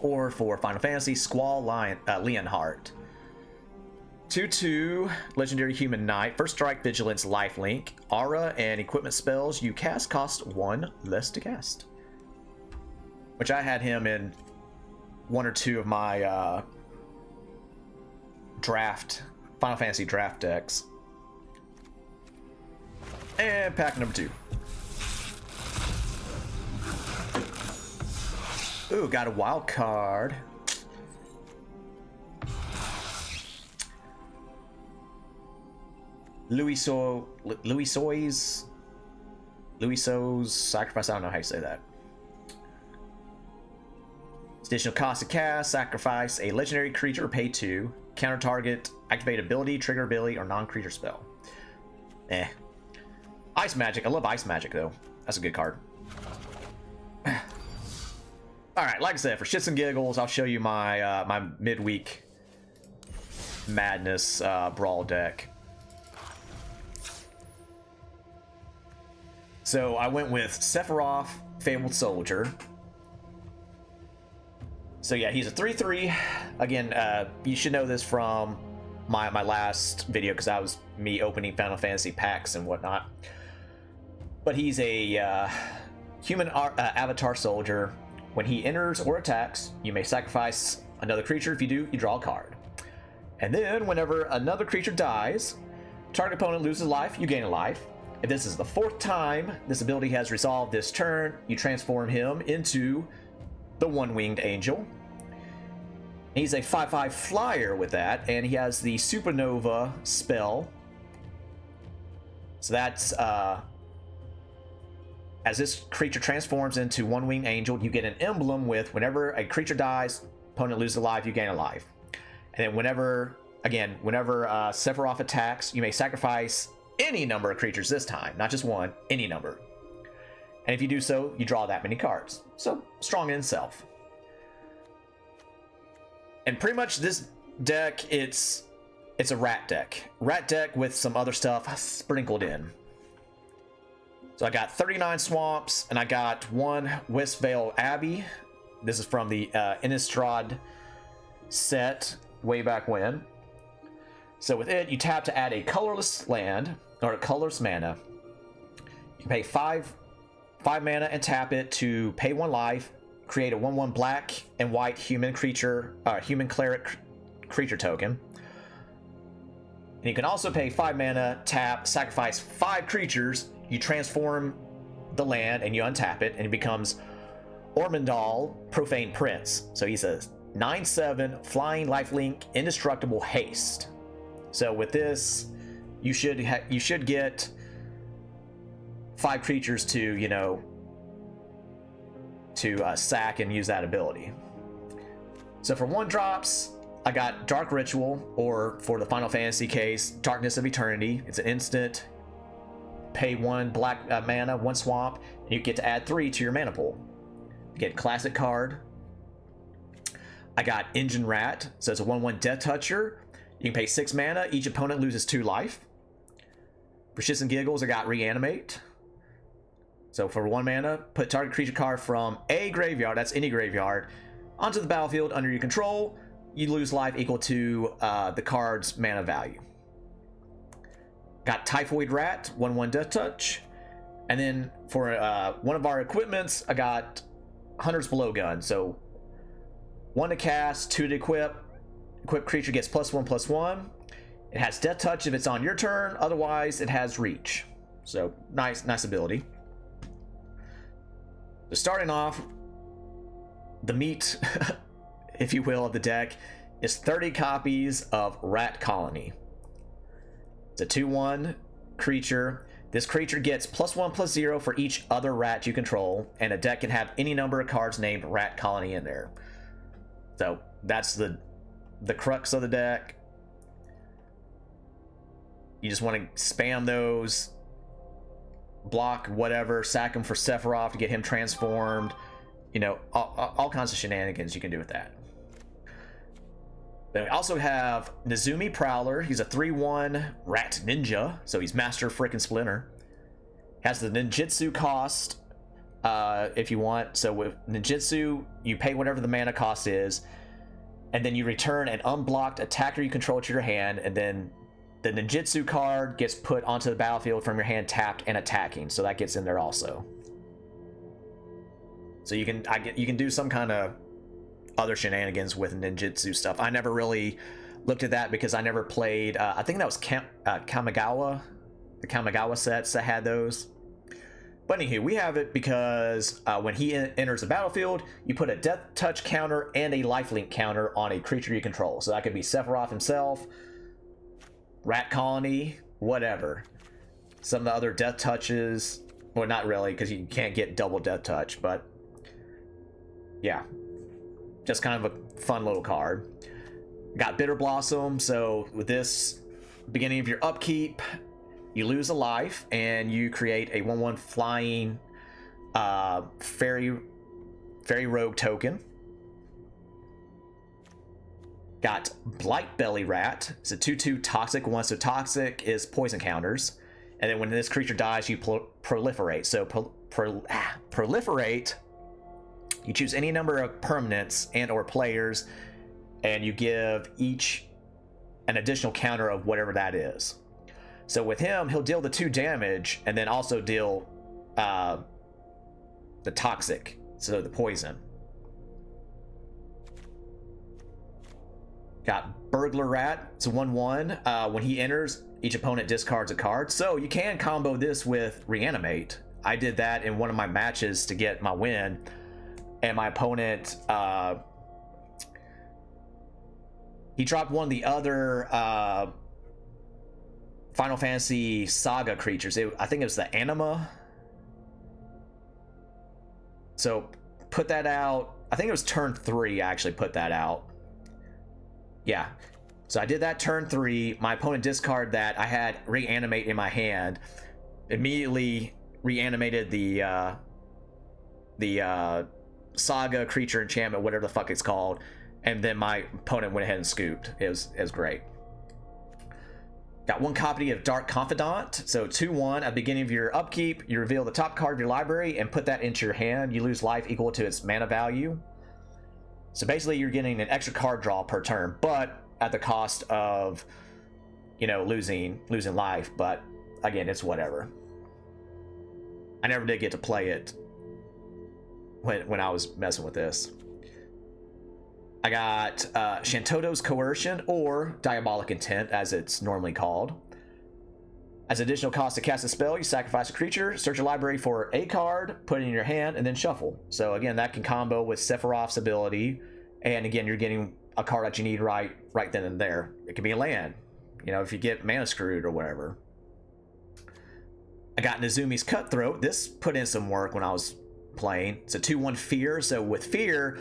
Or for Final Fantasy, Squall Leonhardt. 2/2, Legendary Human Knight. First strike, Vigilance, Lifelink. Aura and equipment spells you cast cost 1 less to cast. Which I had him in 1 or 2 of my Final Fantasy draft decks. And pack number 2. Ooh, got a wild card. Louiso's sacrifice. I don't know how you say that. Additional cost to cast, sacrifice a legendary creature or pay 2. Counter target, activate ability, trigger ability, or non-creature spell. Ice Magic. I love Ice Magic though. That's a good card. Alright, like I said, for shits and giggles, I'll show you my my Midweek Madness Brawl deck. So I went with Sephiroth, Fabled Soldier. So yeah, he's a 3/3. Again, you should know this from my last video because that was me opening Final Fantasy packs and whatnot. But he's a human avatar soldier. When he enters or attacks, you may sacrifice another creature. If you do, you draw a card. And then, whenever another creature dies, target opponent loses life, you gain a life. If this is the 4th time this ability has resolved this turn, you transform him into the One-Winged Angel. He's a 5/5 flyer with that, and he has the Supernova spell. So that's as this creature transforms into One-Winged Angel, you get an emblem with whenever a creature dies, opponent loses a life, you gain a life. And then whenever Sephiroth attacks, you may sacrifice any number of creatures this time, not just one, any number. And if you do so, you draw that many cards. So, strong in itself. And pretty much this deck, it's a rat deck. Rat deck with some other stuff sprinkled in. So I got 39 Swamps, and I got 1 Westvale Abbey. This is from the Innistrad set way back when. So with it, you tap to add a colorless land, or a colorless mana. You pay 5 mana and tap it to pay 1 life, create a 1/1 black and white human cleric creature token. And you can also pay 5 mana, tap, sacrifice 5 creatures. You transform the land and you untap it, and it becomes Ormondal, Profane Prince. So he's a 9/7 flying lifelink indestructible haste. So with this, you should get 5 creatures to, you know, to sack and use that ability. So for 1-drops, I got Dark Ritual, or for the Final Fantasy case, Darkness of Eternity. It's an instant. Pay 1 black mana, 1 swamp, and you get to add 3 to your mana pool. You get a classic card. I got Engine Rat, so it's a 1/1 Death Toucher. You can pay 6 mana, each opponent loses 2 life. For shits and giggles, I got Reanimate. So for 1 mana, put target creature card from a graveyard, that's any graveyard, onto the battlefield under your control. You lose life equal to the card's mana value. Got Typhoid Rat, 1/1 Death Touch. And then for one of our equipments, I got Hunter's Blowgun. So 1 to cast, 2 to equip. Equipped creature gets +1/+1. It has Death Touch if it's on your turn. Otherwise, it has Reach. So nice ability. So starting off, the meat, if you will, of the deck is 30 copies of Rat Colony. It's a 2/1 creature. This creature gets +1/+0 for each other rat you control, and a deck can have any number of cards named Rat Colony in there. So that's the crux of the deck. You just want to spam those, block whatever, sack him for Sephiroth to get him transformed. You know, all kinds of shenanigans you can do with that. Then we also have Nezumi Prowler. He's a 3/1 Rat Ninja, so he's Master Frickin' Splinter. Has the ninjutsu cost if you want. So with ninjutsu, you pay whatever the mana cost is, and then you return an unblocked attacker you control to your hand, and then the ninjutsu card gets put onto the battlefield from your hand tapped and attacking. So that gets in there also. So you can do some kind of other shenanigans with ninjutsu stuff. I never really looked at that because I never played. I think that was Kamigawa, the Kamigawa sets that had those. But anywho, we have it because when he enters the battlefield, you put a Death Touch counter and a lifelink counter on a creature you control. So that could be Sephiroth himself, Rat Colony, whatever. Some of the other Death Touches, well, not really, because you can't get double Death Touch, but yeah, just kind of a fun little card. Got Bitter Blossom, so with this, beginning of your upkeep, you lose a life and you create a 1/1 flying fairy rogue token. Got Blight Belly Rat. It's a 2/2 toxic 1, so toxic is poison counters. And then when this creature dies, you proliferate. So proliferate, you choose any number of permanents and or players, and you give each an additional counter of whatever that is. So with him, he'll deal the 2 damage and then also deal the toxic, so the poison. Got Burglar Rat. It's a 1/1. When he enters, each opponent discards a card. So you can combo this with Reanimate. I did that in one of my matches to get my win. And my opponent, he dropped one of the other Final Fantasy Saga creatures. I think it was the Anima. So put that out. I think it was turn 3 I actually put that out. Yeah. So I did that turn 3. My opponent discarded that. I had Reanimate in my hand. Immediately reanimated the Saga creature enchantment, whatever the fuck it's called. And then my opponent went ahead and scooped. It was great. Got 1 copy of Dark Confidant. So 2/1. At the beginning of your upkeep, you reveal the top card of your library and put that into your hand. You lose life equal to its mana value. So basically you're getting an extra card draw per turn, but at the cost of, you know, losing life. But again, it's whatever. I never did get to play it when I was messing with this. I got Shantoto's Coercion, or Diabolic Intent, as it's normally called. As additional cost to cast a spell, you sacrifice a creature, search your library for a card, put it in your hand, and then shuffle. So again, that can combo with Sephiroth's ability, and again, you're getting a card that you need right then and there. It could be a land, you know, if you get mana screwed or whatever. I got Nezumi's Cutthroat. This put in some work when I was playing. It's a 2/1 Fear, so with Fear,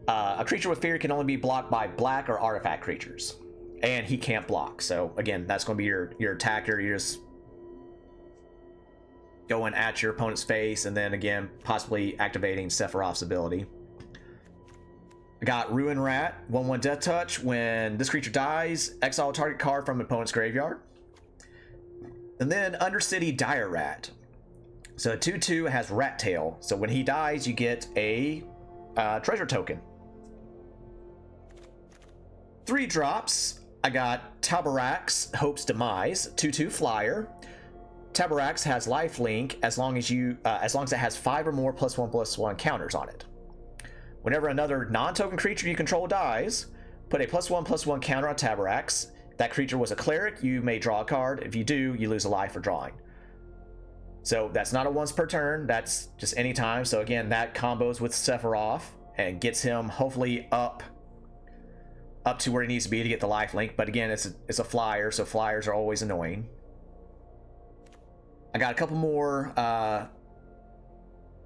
a creature with Fear can only be blocked by black or artifact creatures. And he can't block. So again, that's going to be your attacker. You're just going at your opponent's face, and then again, possibly activating Sephiroth's ability. I got Ruin Rat, 1/1 Death Touch. When this creature dies, exile a target card from opponent's graveyard. And then Undercity Dire Rat. So 2/2 has Rat Tail. So when he dies, you get a treasure token. 3 drops. I got Tabarax, Hope's Demise, 2/2 flyer. Tabarax has lifelink as long as it has 5 or more +1/+1 counters on it. Whenever another non-token creature you control dies, put a +1/+1 counter on Tabarax. If that creature was a cleric, you may draw a card. If you do, you lose a life for drawing. So that's not a once per turn, that's just any time. So again, that combos with Sephiroth and gets him hopefully up to where he needs to be to get the life link. But again, it's a flyer, so flyers are always annoying. I got a couple more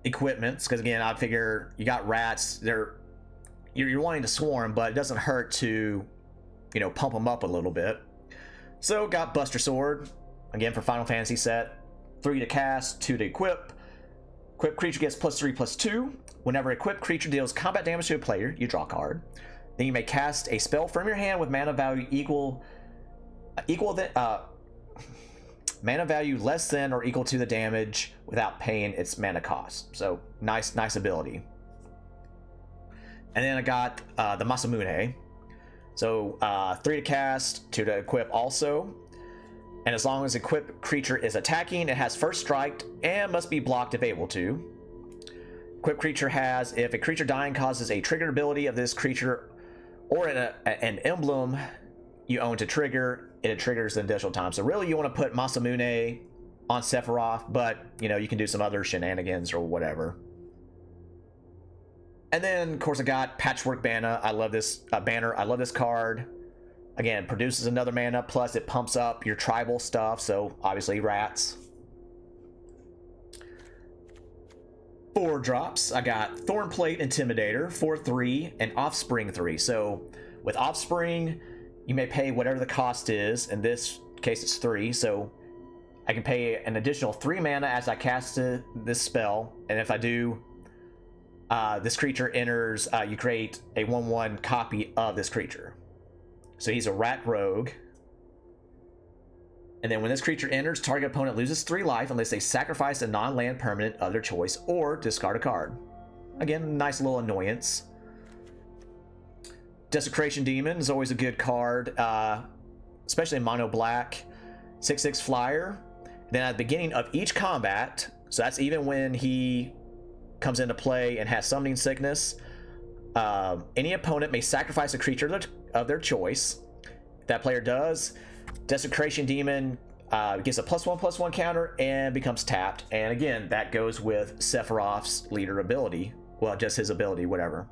equipments, because again, I figure you got rats, you're wanting to swarm, but it doesn't hurt to, you know, pump them up a little bit. So got Buster Sword, again for Final Fantasy set, 3 to cast, 2 to equip. Equipped creature gets +3/+2. Whenever equipped creature deals combat damage to a player, you draw a card. Then you may cast a spell from your hand with mana value mana value less than or equal to the damage without paying its mana cost. So nice ability. And then I got the Masamune. So 3 to cast, 2 to equip also. And as long as equipped creature is attacking, it has first strike and must be blocked if able to. Equipped creature has, if a creature dying causes a triggered ability of this creature or an emblem you own to trigger, it triggers an additional time. So really you want to put Masamune on Sephiroth, but you know, you can do some other shenanigans or whatever. And then of course I got Patchwork Banner. I love this banner. I love this card. Again, produces another mana, plus it pumps up your tribal stuff, so obviously rats. 4 drops. I got Thornplate Intimidator, 4/3, and Offspring 3. So with Offspring, you may pay whatever the cost is. In this case, it's 3. So I can pay an additional 3 mana as I cast this spell. And if I do, this creature enters, you create a 1/1 copy of this creature. So he's a rat rogue. And then when this creature enters, target opponent loses 3 life unless they sacrifice a non-land permanent of their choice or discard a card. Again, nice little annoyance. Desecration Demon is always a good card, especially in mono black. 6/6 flyer. Then at the beginning of each combat, so that's even when he comes into play and has Summoning Sickness, any opponent may sacrifice a creature of their choice. If that player does, Desecration Demon gets a +1/+1 counter and becomes tapped. And again, that goes with Sephiroth's leader ability. Well, just his ability, whatever.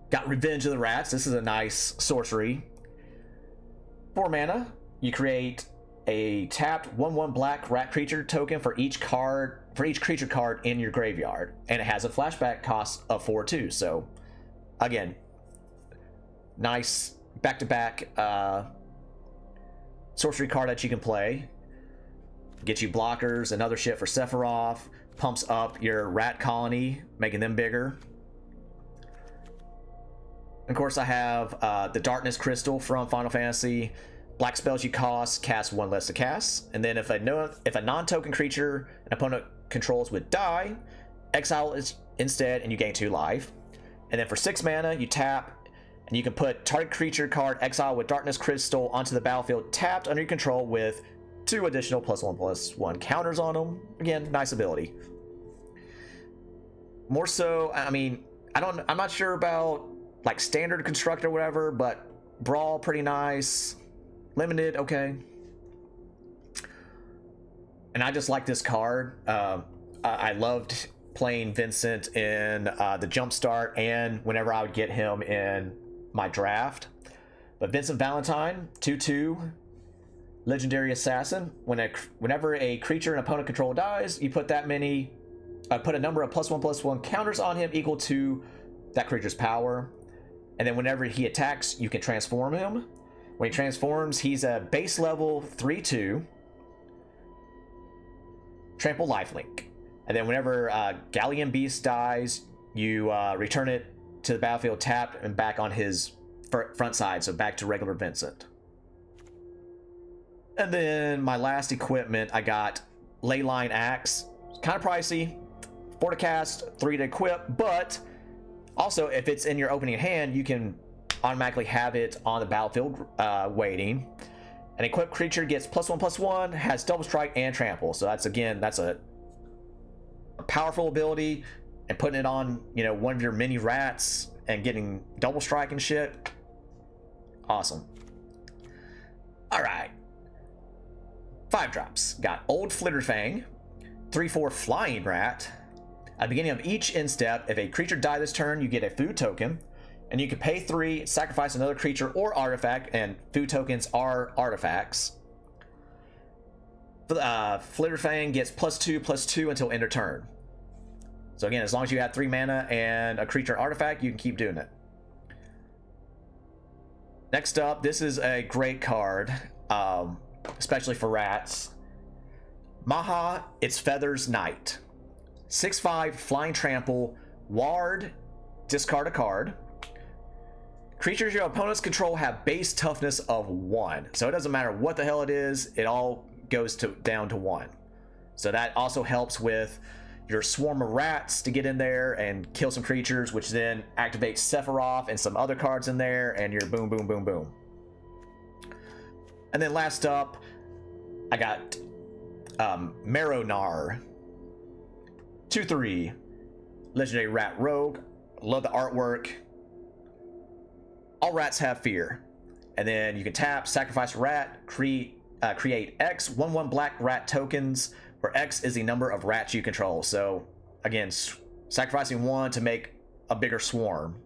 Got Revenge of the Rats. This is a nice sorcery. 4 mana. You create a tapped 1/1 black rat creature token for each creature card in your graveyard, and it has a flashback cost of 4 too. So again, nice back-to-back sorcery card that you can play. Get you blockers and other shit for Sephiroth. Pumps up your rat colony, making them bigger. Of course, I have the Darkness Crystal from Final Fantasy. Black spells you cast 1 less to cast. And then if a non-token creature an opponent controls would die, exile it instead and you gain 2 life. And then for 6 mana, you tap and you can put target creature card exile with Darkness Crystal onto the battlefield tapped under your control with 2 additional +1/+1 counters on them. Again, nice ability. more so, I mean, I'm not sure about like standard construct or whatever, but Brawl pretty nice, limited okay. And I just like this card. I loved playing Vincent in the Jumpstart and whenever I would get him in my draft. But Vincent Valentine, 2/2, legendary assassin. Whenever a creature an opponent control dies, you put that many, put a number of +1/+1 counters on him equal to that creature's power. And then whenever he attacks, you can transform him. When he transforms, he's a base level 3/2. Trample lifelink. And then whenever Galleon Beast dies, you return it to the battlefield tapped and back on his front side, so back to regular Vincent. And then my last equipment, I got Leyline Axe. Kind of pricey, 4 to cast, 3 to equip, but also if it's in your opening hand, you can automatically have it on the battlefield waiting. An equipped creature gets +1/+1, has double strike and trample. So that's a powerful ability, and putting it on, you know, one of your mini rats and getting double strike and shit. Awesome. All right. 5 drops. Got Old Flitterfang, 3/4 Flying Rat. At the beginning of each instep, if a creature dies this turn, you get a food token. And you can pay 3, sacrifice another creature or artifact, and food tokens are artifacts. Flitterfang gets +2/+2 until end of turn. So again, as long as you have 3 mana and a creature artifact, you can keep doing it. Next up, this is a great card, especially for rats. Maha, Its Feathers Knight. 6/5 Flying Trample, Ward, discard a card. Creatures your opponents control have base toughness of 1. So it doesn't matter what the hell it is, it all goes down to 1. So that also helps with your swarm of rats to get in there and kill some creatures, which then activates Sephiroth and some other cards in there, and you're boom, boom, boom, boom. And then last up, I got Maronar. 2/3, legendary rat rogue. Love the artwork. All rats have fear. And then you can tap, sacrifice a rat, create X 1/1 black rat tokens, where X is the number of rats you control. So again, sacrificing 1 to make a bigger swarm.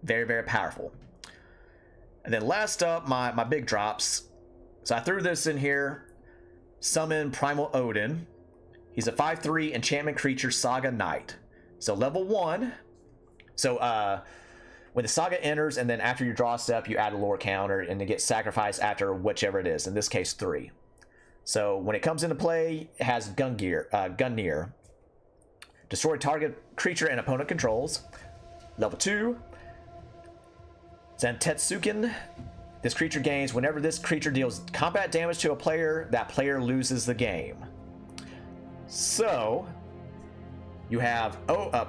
Very, very powerful. And then last up, my big drops. So I threw this in here. Summon Primal Odin. He's a 5/3 enchantment creature, Saga Knight. So level 1. So when the Saga enters, and then after your draw step, you add a lore counter, and it gets sacrificed after whichever it is. In this case, 3. So when it comes into play, it has Gungnir. Destroy target creature and opponent controls. Level 2. Zantetsuken. This creature gains whenever this creature deals combat damage to a player, that player loses the game. So you have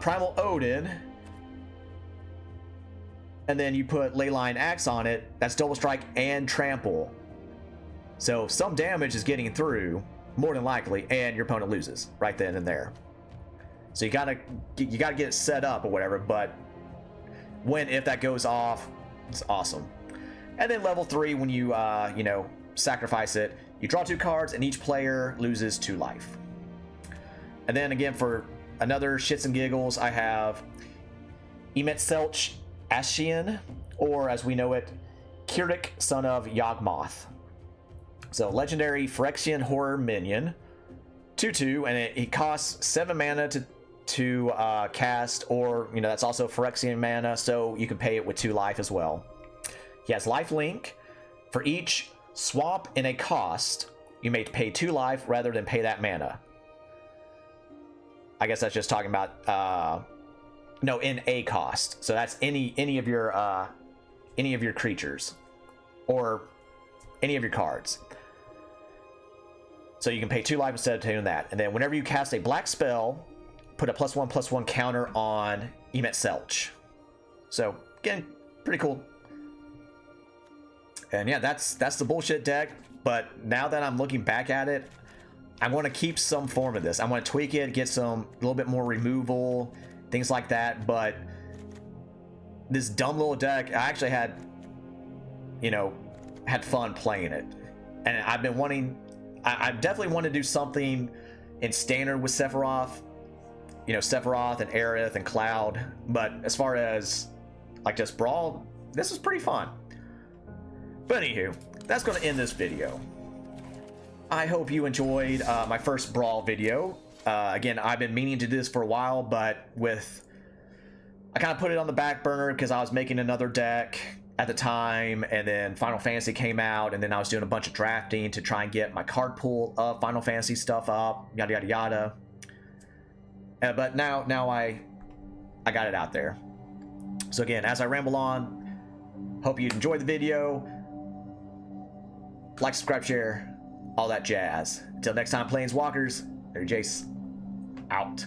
Primal Odin, and then you put Leyline Axe on it. That's double strike and trample. So some damage is getting through, more than likely, and your opponent loses right then and there. So you gotta get it set up or whatever. But if that goes off, it's awesome. And then level 3, when you sacrifice it, you draw 2 cards, and each player loses 2 life. And then again, for another shits and giggles, I have Emetselch Ashian, or as we know it, Kirik, son of Yawgmoth. So legendary Phyrexian horror minion, 2/2, and it costs 7 mana to cast, or that's also Phyrexian mana, so you can pay it with 2 life as well. He has life link. For each swap in a cost, you may pay 2 life rather than pay that mana. I guess that's just talking about no, in a cost. So that's any of your creatures or any of your cards. So you can pay 2 life instead of doing that. And then whenever you cast a black spell, put a +1/+1 counter on Emetselch. So again, pretty cool. And yeah, that's the bullshit deck. But now that I'm looking back at it, I'm going to keep some form of this. I'm going to tweak it, get some a little bit more removal, things like that. But this dumb little deck, I actually had, you know, had fun playing it. And I've been wanting, I definitely want to do something in standard with Sephiroth, you know, Sephiroth and Aerith and Cloud. But as far as like just Brawl, this is pretty fun. But anywho, that's going to end this video. I hope you enjoyed my first Brawl video. Again, I've been meaning to do this for a while, but I kind of put it on the back burner because I was making another deck at the time, and then Final Fantasy came out, and then I was doing a bunch of drafting to try and get my card pool of Final Fantasy stuff up, yada yada yada. But now I got it out there. So again, as I ramble on, hope you enjoyed the video. Like, subscribe, share, all that jazz. Until next time, Planeswalkers, they're Jace, out.